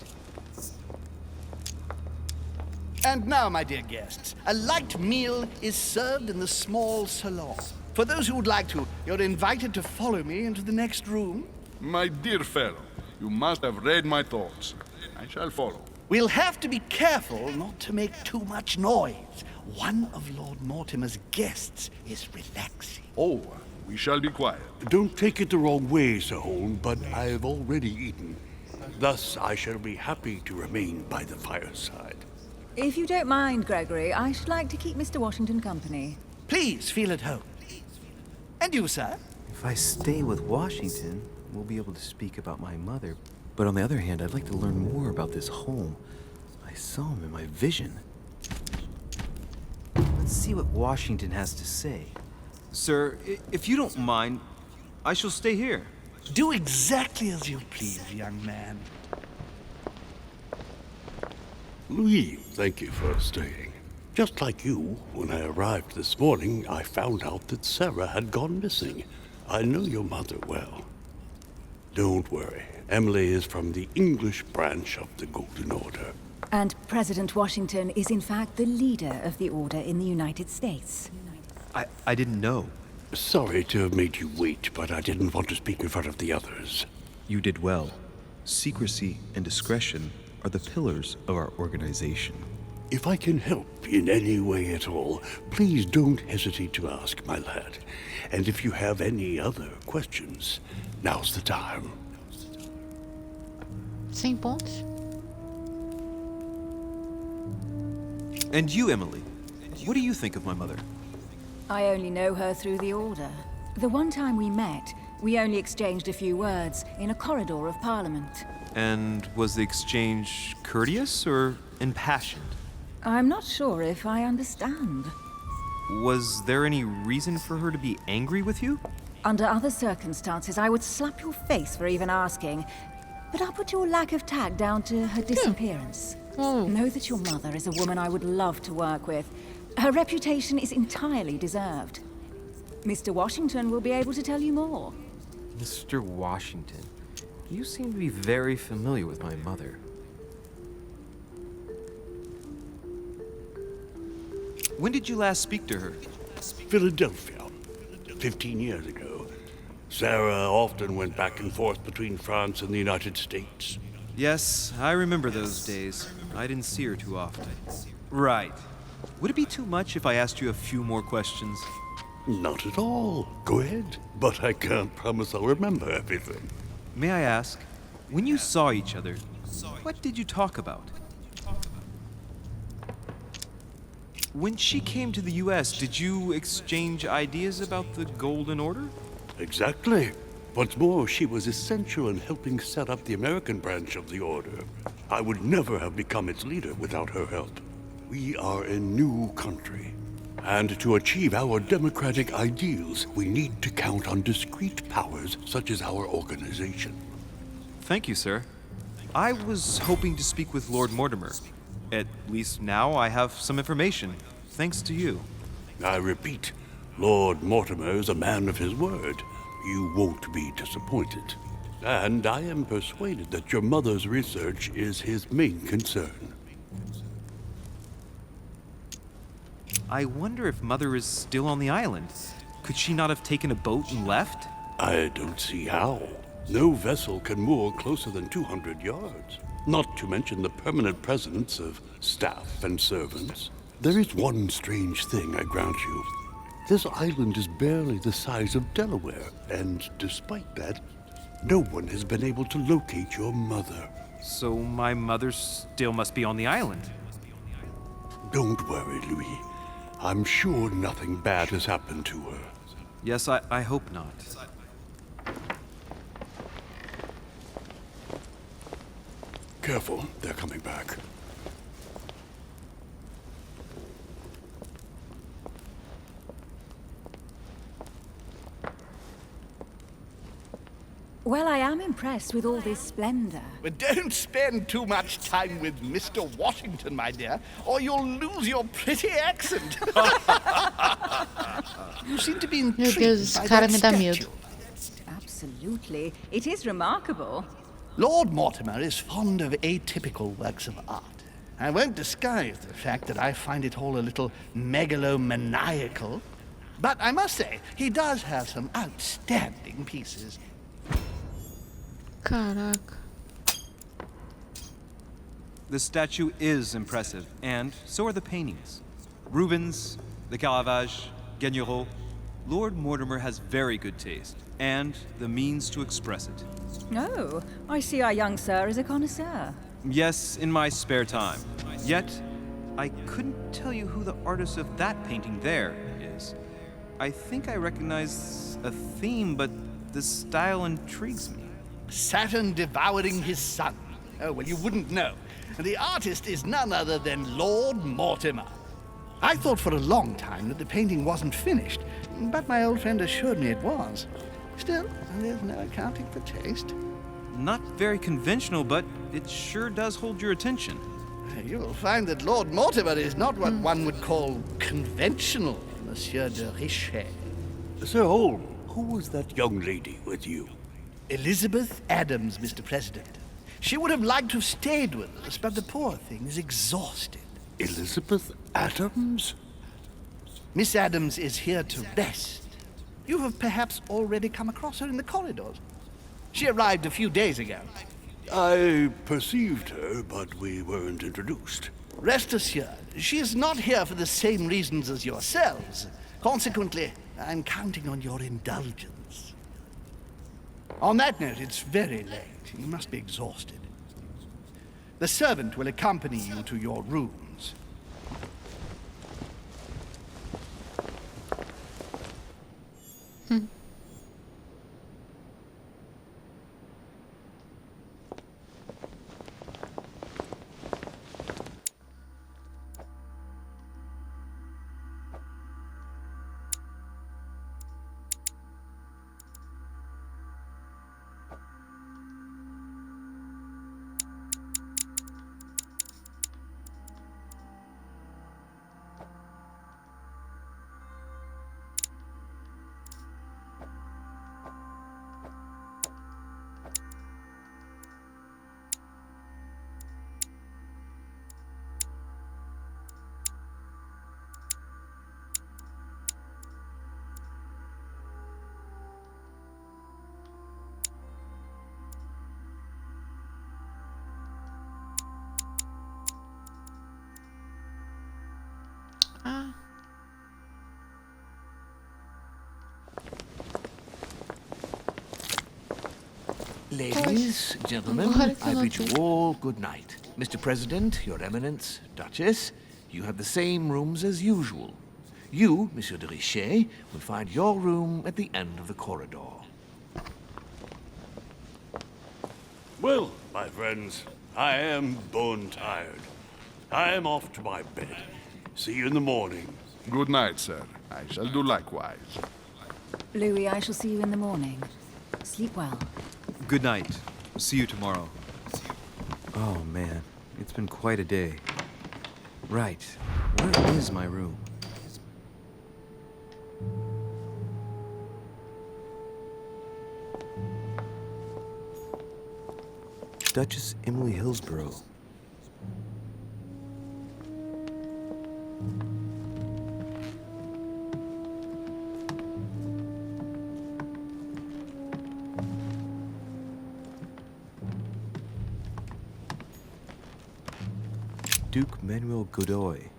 And now, my dear guests, a light meal is served in the small salon. For those who would like to, you're invited to follow me into the next room. My dear fellow, you must have read my thoughts. I shall follow. We'll have to be careful not to make too much noise. One of Lord Mortimer's guests is relaxing. Oh, we shall be quiet. Don't take it the wrong way, Sir Holm, but I've already eaten. Thus, I shall be happy to remain by the fireside. If you don't mind, Gregory, I should like to keep Mr. Washington company. Please feel at home. And you, sir? If I stay with Washington, we'll be able to speak about my mother. But on the other hand, I'd like to learn more about this home. I saw him in my vision. Let's see what Washington has to say. Sir, if you don't mind, I shall stay here. Do exactly as you please, young man. Louis, thank you for staying. Just like you, when I arrived this morning, I found out that Sarah had gone missing. I know your mother well. Don't worry. Emily is from the English branch of the Golden Order. And President Washington is in fact the leader of the Order in the United States. I didn't know. Sorry to have made you wait, but I didn't want to speak in front of the others. You did well. Secrecy and discretion are the pillars of our organization. If I can help in any way at all, please don't hesitate to ask, my lad. And if you have any other questions, now's the time. 100 pontos. And you, Emily, what do you think of my mother? I only know her through the Order. The one time we met, we only exchanged a few words in a corridor of Parliament. And was the exchange courteous or impassioned? I'm not sure if I understand. Was there any reason for her to be angry with you? Under other circumstances, I would slap your face for even asking. But I'll put your lack of tact down to her disappearance. Know that your mother is a woman I would love to work with. Her reputation is entirely deserved. Mr. Washington will be able to tell you more. Mr. Washington, you seem to be very familiar with my mother. When did you last speak to her? Philadelphia, 15 years ago. Sarah often went back and forth between France and the United States. Yes, I remember those days. I didn't see her too often. Right. Would it be too much if I asked you a few more questions? Not at all. Go ahead. But I can't promise I'll remember everything. May I ask, when you saw each other, what did you talk about? When she came to the U.S., did you exchange ideas about the Golden Order? Exactly. What's more, she was essential in helping set up the American branch of the Order. I would never have become its leader without her help. We are a new country. And to achieve our democratic ideals, we need to count on discrete powers such as our organization. Thank you, sir. I was hoping to speak with Lord Mortimer. At least now I have some information, thanks to you. I repeat, Lord Mortimer is a man of his word. You won't be disappointed. And I am persuaded that your mother's research is his main concern. I wonder if Mother is still on the island. Could she not have taken a boat and left? I don't see how. No vessel can moor closer than 200 yards. Not to mention the permanent presence of staff and servants. There is one strange thing, I grant you. This island is barely the size of Delaware, and despite that, no one has been able to locate your mother. So my mother still must be on the island. Don't worry, Louis. I'm sure nothing bad has happened to her. Yes, I hope not. Careful, they're coming back. Well, I am impressed with all this splendor. But don't spend too much time with Mr. Washington, my dear, or you'll lose your pretty accent. You seem to be Meu intrigued Deus, esse by cara that me dá statue. medo. Absolutely. It is remarkable. Lord Mortimer is fond of atypical works of art. I won't disguise the fact that I find it all a little megalomaniacal. But I must say, he does have some outstanding pieces. Caraca. The statue is impressive, and so are the paintings. Rubens, the Caravage, Guignero. Lord Mortimer has very good taste, and the means to express it. Oh, I see our young sir is a connoisseur. Yes, in my spare time. Yet, I couldn't tell you who the artist of that painting there is. I think I recognize a theme, but the style intrigues me. Saturn devouring his son. Oh, well, you wouldn't know. The artist is none other than Lord Mortimer. I thought for a long time that the painting wasn't finished, but my old friend assured me it was. Still, there's no accounting for taste. Not very conventional, but it sure does hold your attention. You will find that Lord Mortimer is not what one would call conventional, Monsieur de Richet. Sir Holmes, Who was that young lady with you? Elizabeth Adams, Mr. President. She would have liked to have stayed with us, but the poor thing is exhausted. Elizabeth Adams? Miss Adams is here to rest. You have perhaps already come across her in the corridors. She arrived a few days ago. I perceived her, but we weren't introduced. Rest assured, she is not here for the same reasons as yourselves. Consequently, I'm counting on your indulgence. On that note, it's very late. You must be exhausted. The servant will accompany you to your rooms. Ah. Ladies, gentlemen, I bid you all good night. Mr. President, Your Eminence, Duchess, you have the same rooms as usual. You, Monsieur de Richet, will find your room at the end of the corridor. Well, my friends, I am bone tired. I am off to my bed. See you in the morning. Good night, sir. I shall do likewise. Louis, I shall see you in the morning. Sleep well. Good night. See you tomorrow. Oh, man. It's been quite a day. Right. Where is my room? Duchess Emily Hillsborough. Duke Manuel Godoy.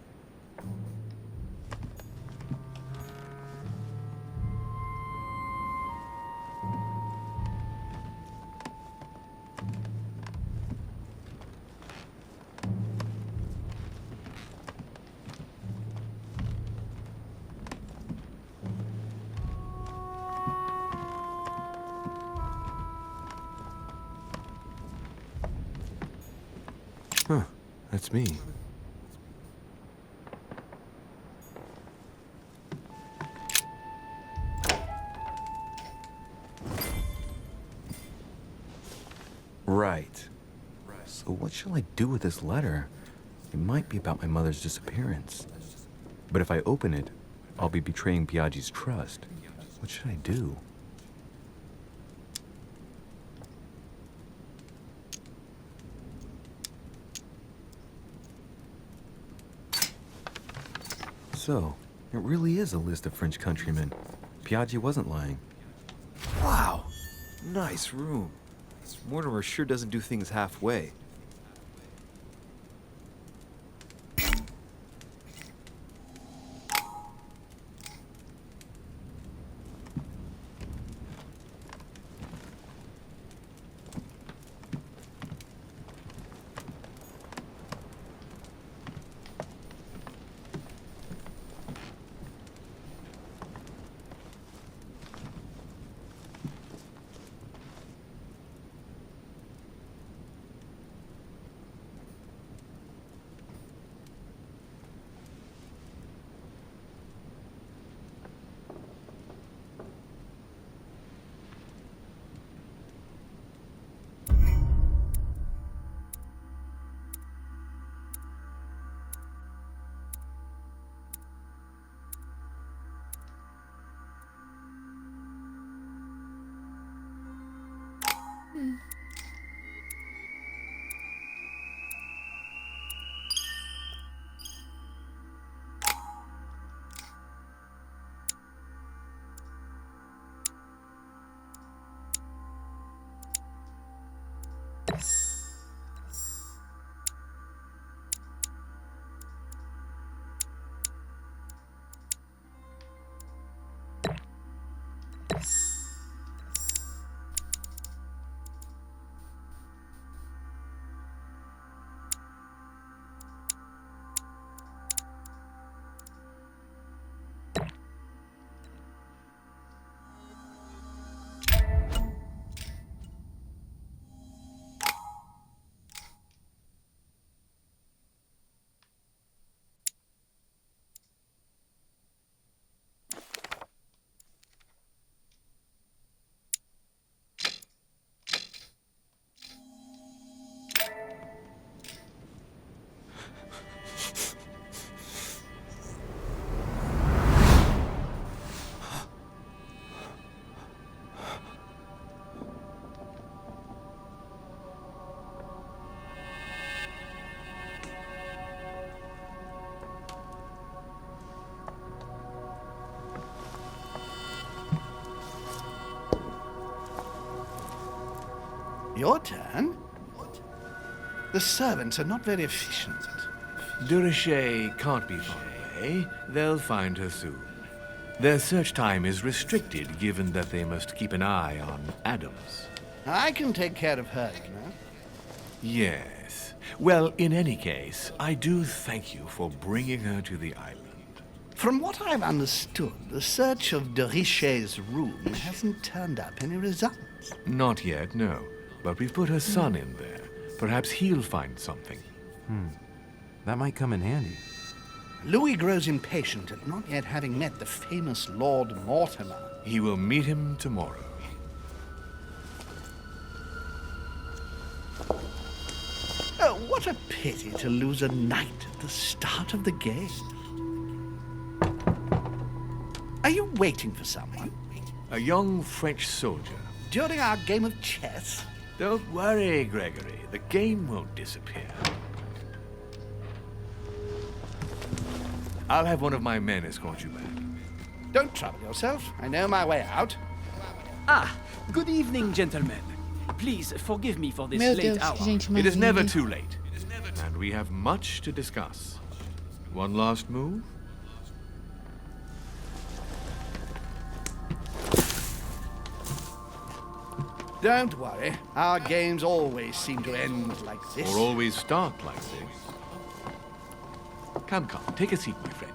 Huh, that's me. Right. So what shall I do with this letter? It might be about my mother's disappearance. But if I open it, I'll be betraying Biaggi's trust. What should I do? So, it really is a list of French countrymen. Biaggi wasn't lying. Wow! Nice room. Mortimer sure doesn't do things halfway. Your turn? The servants are not very efficient. Durocher can't be far away. They'll find her soon. Their search time is restricted, given that they must keep an eye on Adams. I can take care of her, you know. Yes. Well, in any case, I do thank you for bringing her to the island. From what I've understood, the search of Durocher's room hasn't turned up any results. Not yet, no. But we've put her son in there. Perhaps he'll find something. That might come in handy. Louis grows impatient at not yet having met the famous Lord Mortimer. He will meet him tomorrow. Oh, what a pity to lose a knight at the start of the game. Are you waiting for someone? A young French soldier. During our game of chess? Don't worry, Gregory. The game won't disappear. I'll have one of my men escort you back. Don't trouble yourself. I know my way out. Ah, good evening, gentlemen. Please forgive me for this Meu late Deus, hour. que gente It is mais never linda. too late. And we have much to discuss. One last move? Don't worry. Our games always seem to end like this. Or always start like this. Come, take a seat, my friend.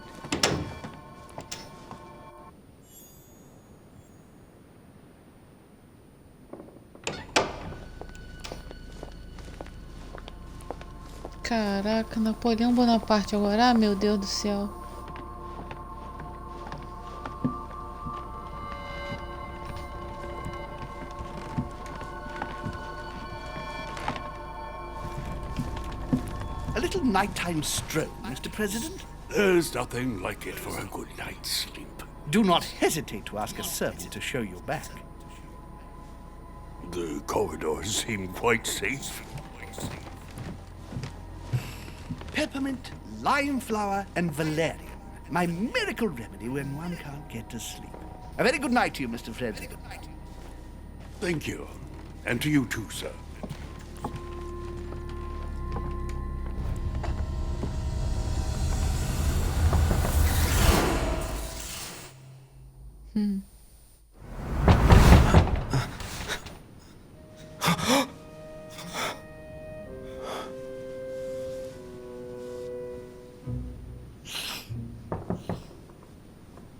Caraca, Napoleão Bonaparte agora. Ah, meu Deus do céu. A little nighttime stroll, Mr. President? There's nothing like it for a good night's sleep. Do not hesitate to ask a servant to show you back. The corridors seem quite safe. Peppermint, lime flower, and valerian. My miracle remedy when one can't get to sleep. A very good night to you, Mr. President. Thank you. And to you too, sir.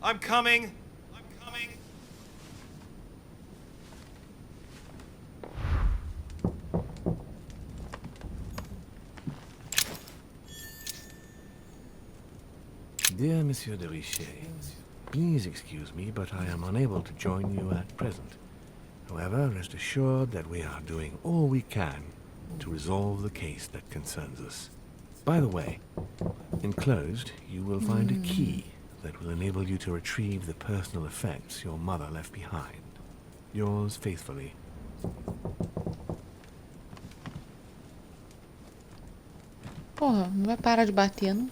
I'm coming. Dear Monsieur de Richet, please excuse me, but I am unable to join you at present. However, rest assured that we are doing all we can to resolve the case that concerns us. By the way, enclosed, you will find a key that will enable you to retrieve the personal effects your mother left behind. Yours faithfully. Porra, não vai parar de bater, não?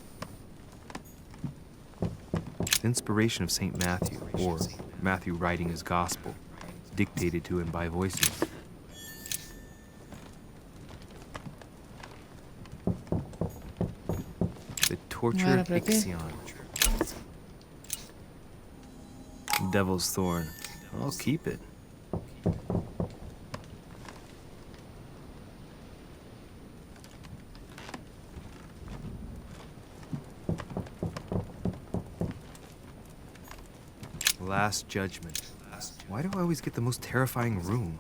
Inspiration of St. Matthew, or Matthew writing his gospel, dictated to him by voices. The torture of Ixion. Devil's Thorn. I'll keep it. Last Judgment. Why do I always get the most terrifying room?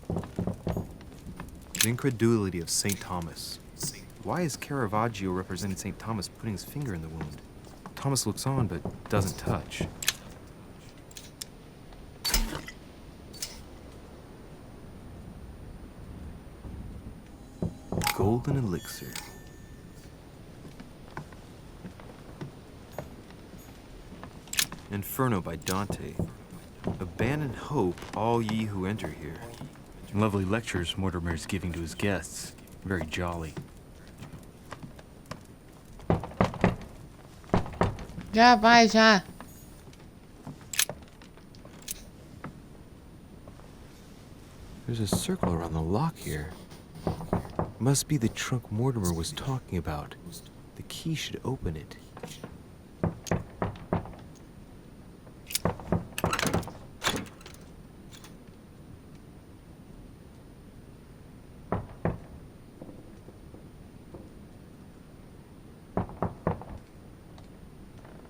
The incredulity of St. Thomas. Why is Caravaggio representing St. Thomas putting his finger in the wound? Thomas looks on but doesn't touch. Golden Elixir. Inferno by Dante. Abandon hope, all ye who enter here. Lovely lectures Mortimer is giving to his guests. Very jolly. Já vai, já. There's a circle around the lock here. Must be the trunk Mortimer was talking about. The key should open it.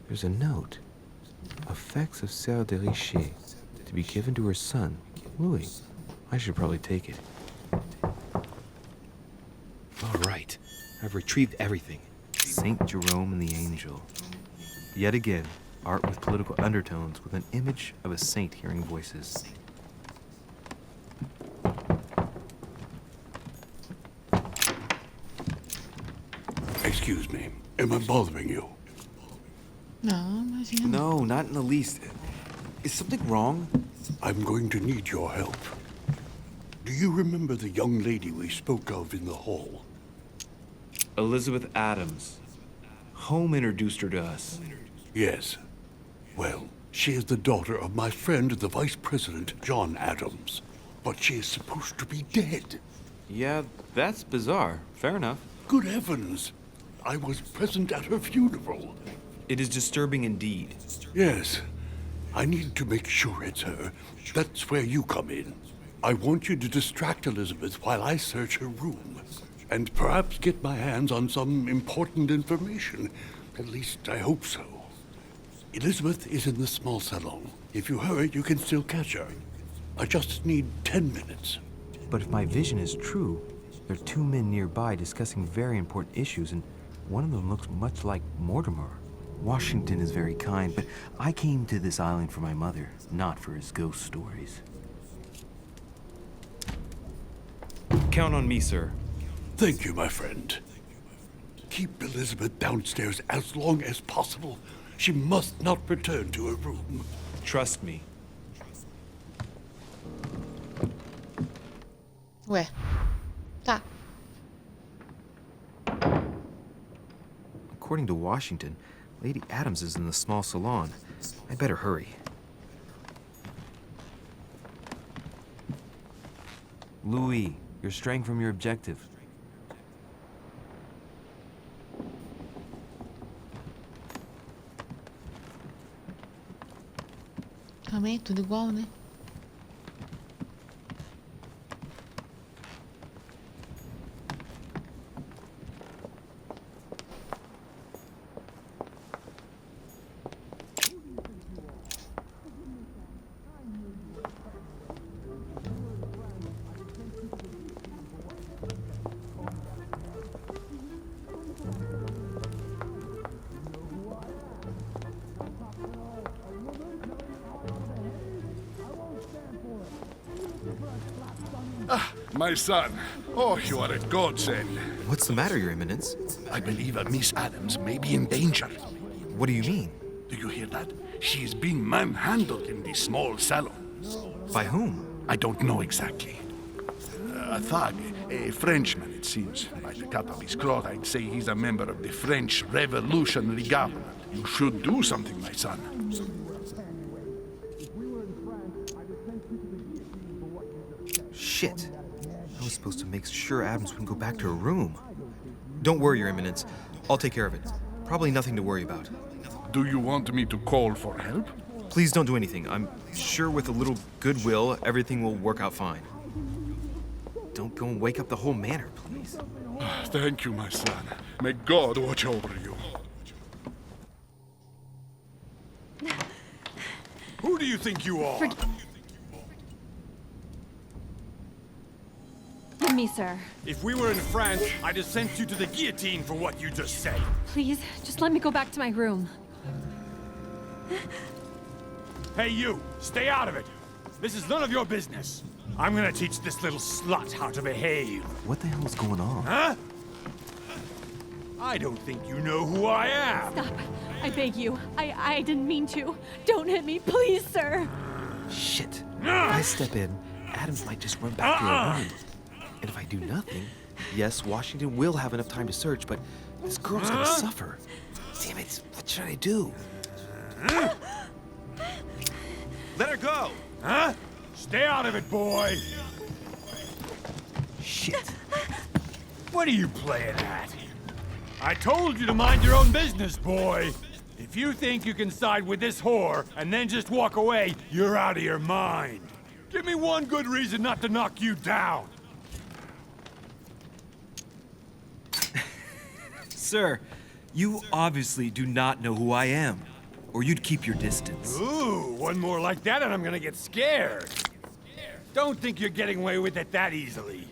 There's a note. Effects of Sœur de Richer, to be given to her son, Louis. I should probably take it. All right, I've retrieved everything. Saint Jerome and the Angel. Yet again, art with political undertones with an image of a saint hearing voices. Excuse me, am I bothering you? No, imagina. No, not in the least. Is something wrong? I'm going to need your help. Do you remember the young lady we spoke of in the hall? Elizabeth Adams. Home introduced her to us. Yes. Well, she is the daughter of my friend, the Vice President, John Adams. But she is supposed to be dead. Yeah, that's bizarre. Fair enough. Good heavens! I was present at her funeral. It is disturbing indeed. Yes. I need to make sure it's her. That's where you come in. I want you to distract Elizabeth while I search her room. And perhaps get my hands on some important information. At least I hope so. Elizabeth is in the small salon. If you hurry, you can still catch her. I just need 10 minutes. But if my vision is true, there are two men nearby discussing very important issues, and one of them looks much like Mortimer. Washington is very kind, but I came to this island for my mother, not for his ghost stories. Count on me, sir. Thank you, my friend. Keep Elizabeth downstairs as long as possible. She must not return to her room. Trust me. Ué. Tá. According to Washington, Lady Adams is in the small salon. I better hurry. Louis, you're straying from your objective. Também, tudo igual, né? My son. Oh, you are a godsend. What's the matter, Your Eminence? I believe a Miss Adams may be in danger. What do you mean? Do you hear that? She is being manhandled in the small salon. By whom? I don't know exactly. A thug, a Frenchman, it seems. By the cut of his cloth, I'd say he's a member of the French Revolutionary Government. You should do something, my son. Shit. I was supposed to make sure Adams wouldn't go back to her room. Don't worry, Your Eminence. I'll take care of it. Probably nothing to worry about. Do you want me to call for help? Please don't do anything. I'm sure with a little goodwill, everything will work out fine. Don't go and wake up the whole manor, please. Thank you, my son. May God watch over you. Who do you think you are? Forgive me, sir. If we were in France, I'd have sent you to the guillotine for what you just said. Please, just let me go back to my room. Hey, you! Stay out of it! This is none of your business. I'm gonna teach this little slut how to behave. What the hell is going on? Huh? I don't think you know who I am. Stop. I beg you. I didn't mean to. Don't hit me, please, sir. Shit. If I step in, Adams might just run back to her room. And if I do nothing, yes, Washington will have enough time to search, but this girl's gonna suffer. Damn it, what should I do? Let her go! Huh? Stay out of it, boy! Shit. What are you playing at? I told you to mind your own business, boy! If you think you can side with this whore and then just walk away, you're out of your mind. Give me one good reason not to knock you down. Sir, you obviously do not know who I am, or you'd keep your distance. Ooh, one more like that and I'm gonna get scared. Don't think you're getting away with it that easily.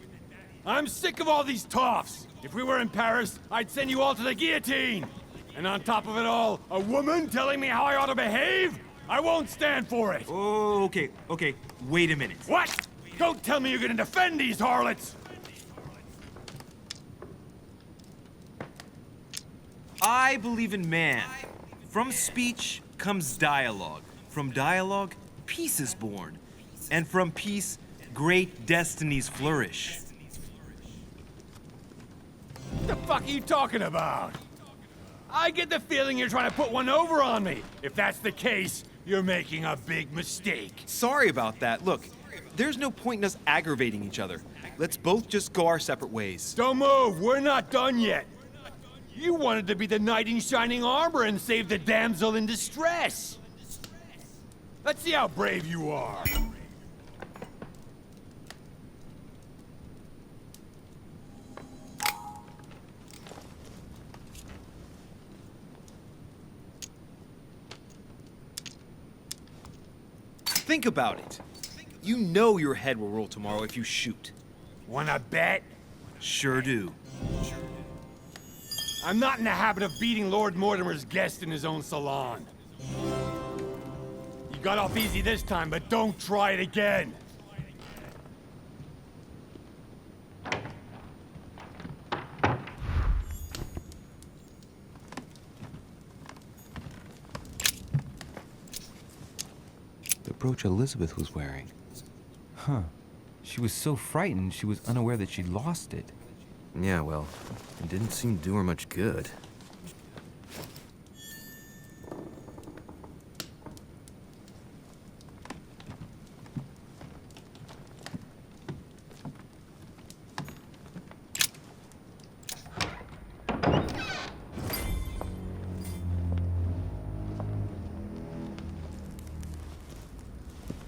I'm sick of all these toffs. If we were in Paris, I'd send you all to the guillotine. And on top of it all, a woman telling me how I ought to behave? I won't stand for it. Oh, okay, wait a minute. What? Don't tell me you're gonna defend these harlots. I believe in man. From speech comes dialogue. From dialogue, peace is born. And from peace, great destinies flourish. What the fuck are you talking about? I get the feeling you're trying to put one over on me. If that's the case, you're making a big mistake. Sorry about that. Look, there's no point in us aggravating each other. Let's both just go our separate ways. Don't move. We're not done yet. You wanted to be the knight in shining armor and save the damsel in distress. Let's see how brave you are. Think about it. You know your head will roll tomorrow if you shoot. Wanna bet? Sure do. I'm not in the habit of beating Lord Mortimer's guest in his own salon. You got off easy this time, but don't try it again. The brooch Elizabeth was wearing. Huh. She was so frightened she was unaware that she'd lost it. Yeah, well, it didn't seem to do her much good.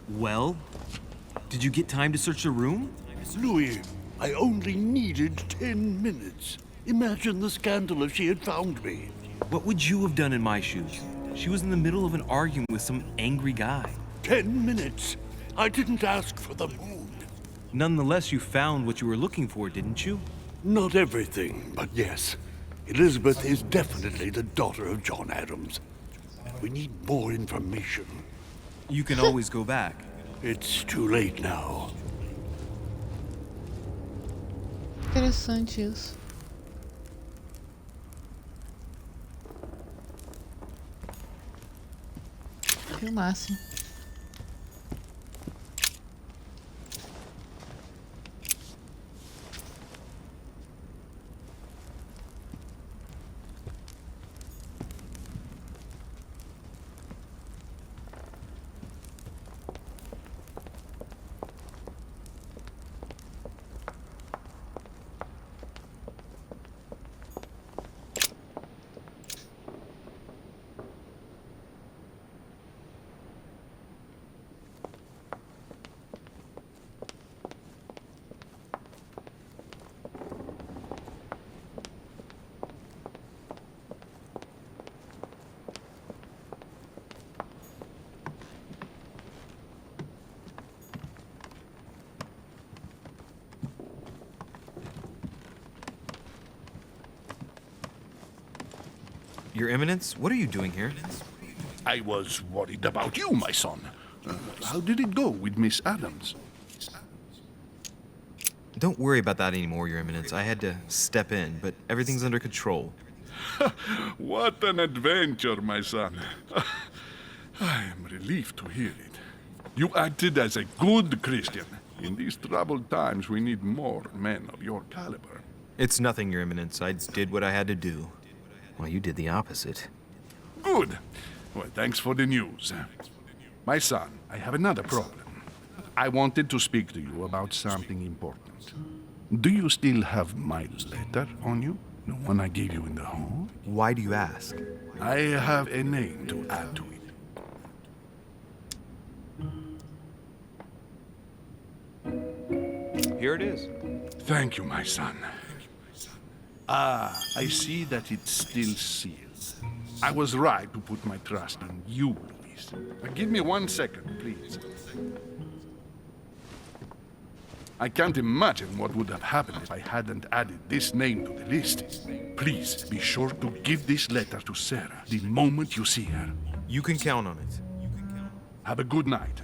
Well, did you get time to search the room? Louis, I only needed 10 minutes. Imagine the scandal if she had found me. What would you have done in my shoes? She was in the middle of an argument with some angry guy. 10 minutes? I didn't ask for the moon. Nonetheless, you found what you were looking for, didn't you? Not everything, but yes. Elizabeth is definitely the daughter of John Adams. We need more information. You can always go back. It's too late now. Interessante isso. Filmaço. Your Eminence, what are you doing here? I was worried about you, my son. How did it go with Miss Adams? Don't worry about that anymore, Your Eminence. I had to step in, but everything's under control. What an adventure, my son. I am relieved to hear it. You acted as a good Christian. In these troubled times, we need more men of your caliber. It's nothing, Your Eminence. I did what I had to do. Well, you did the opposite. Good. Well, thanks for the news. My son, I have another problem. I wanted to speak to you about something important. Do you still have my letter on you? The one I gave you in the hall? Why do you ask? I have a name to add to it. Here it is. Thank you, my son. Ah, I see that it's still sealed. I was right to put my trust in you, Louise. Give me 1 second, please. I can't imagine what would have happened if I hadn't added this name to the list. Please be sure to give this letter to Sarah the moment you see her. You can count on it. Have a good night.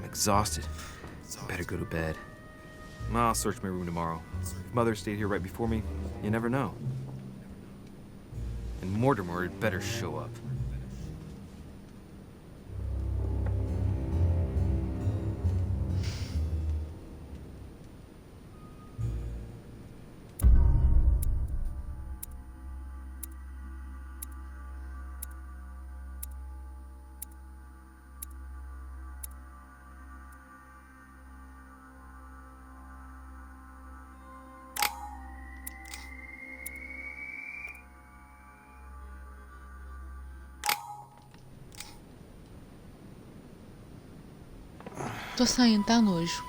Exhausted. Better go to bed. I'll search my room tomorrow. If Mother stayed here right before me, you never know. And Mortimer had better show up. Tô saindo, tá nojo.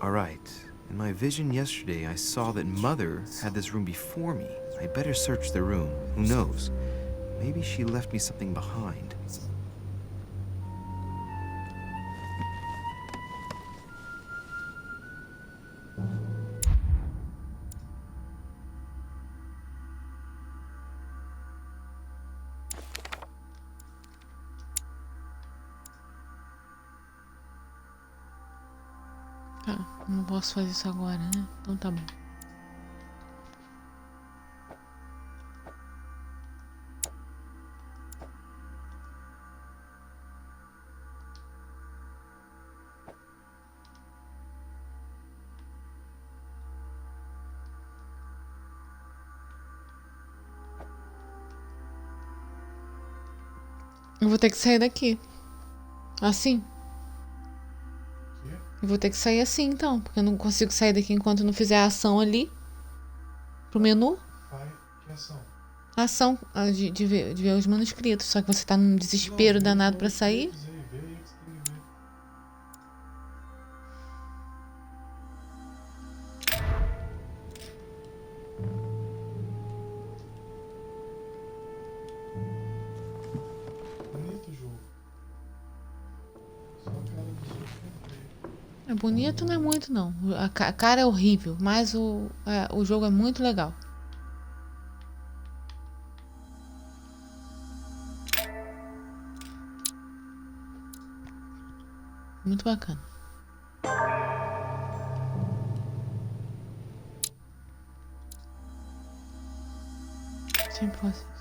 All right. In my vision yesterday, I saw that Mother had this room before me. I better search the room. Who knows? Maybe she left me something behind. Tá, não posso fazer isso agora, né? Então tá bom. Eu vou ter que sair daqui. Assim. Eu vou ter que sair assim, então. Porque eu não consigo sair daqui enquanto não fizer a ação ali. Pro menu. Que ação? A ação de ver os manuscritos. Só que você tá num desespero danado pra sair. É bonito, não é muito não. A cara é horrível, mas o jogo é muito legal. Muito bacana. Sempre assim.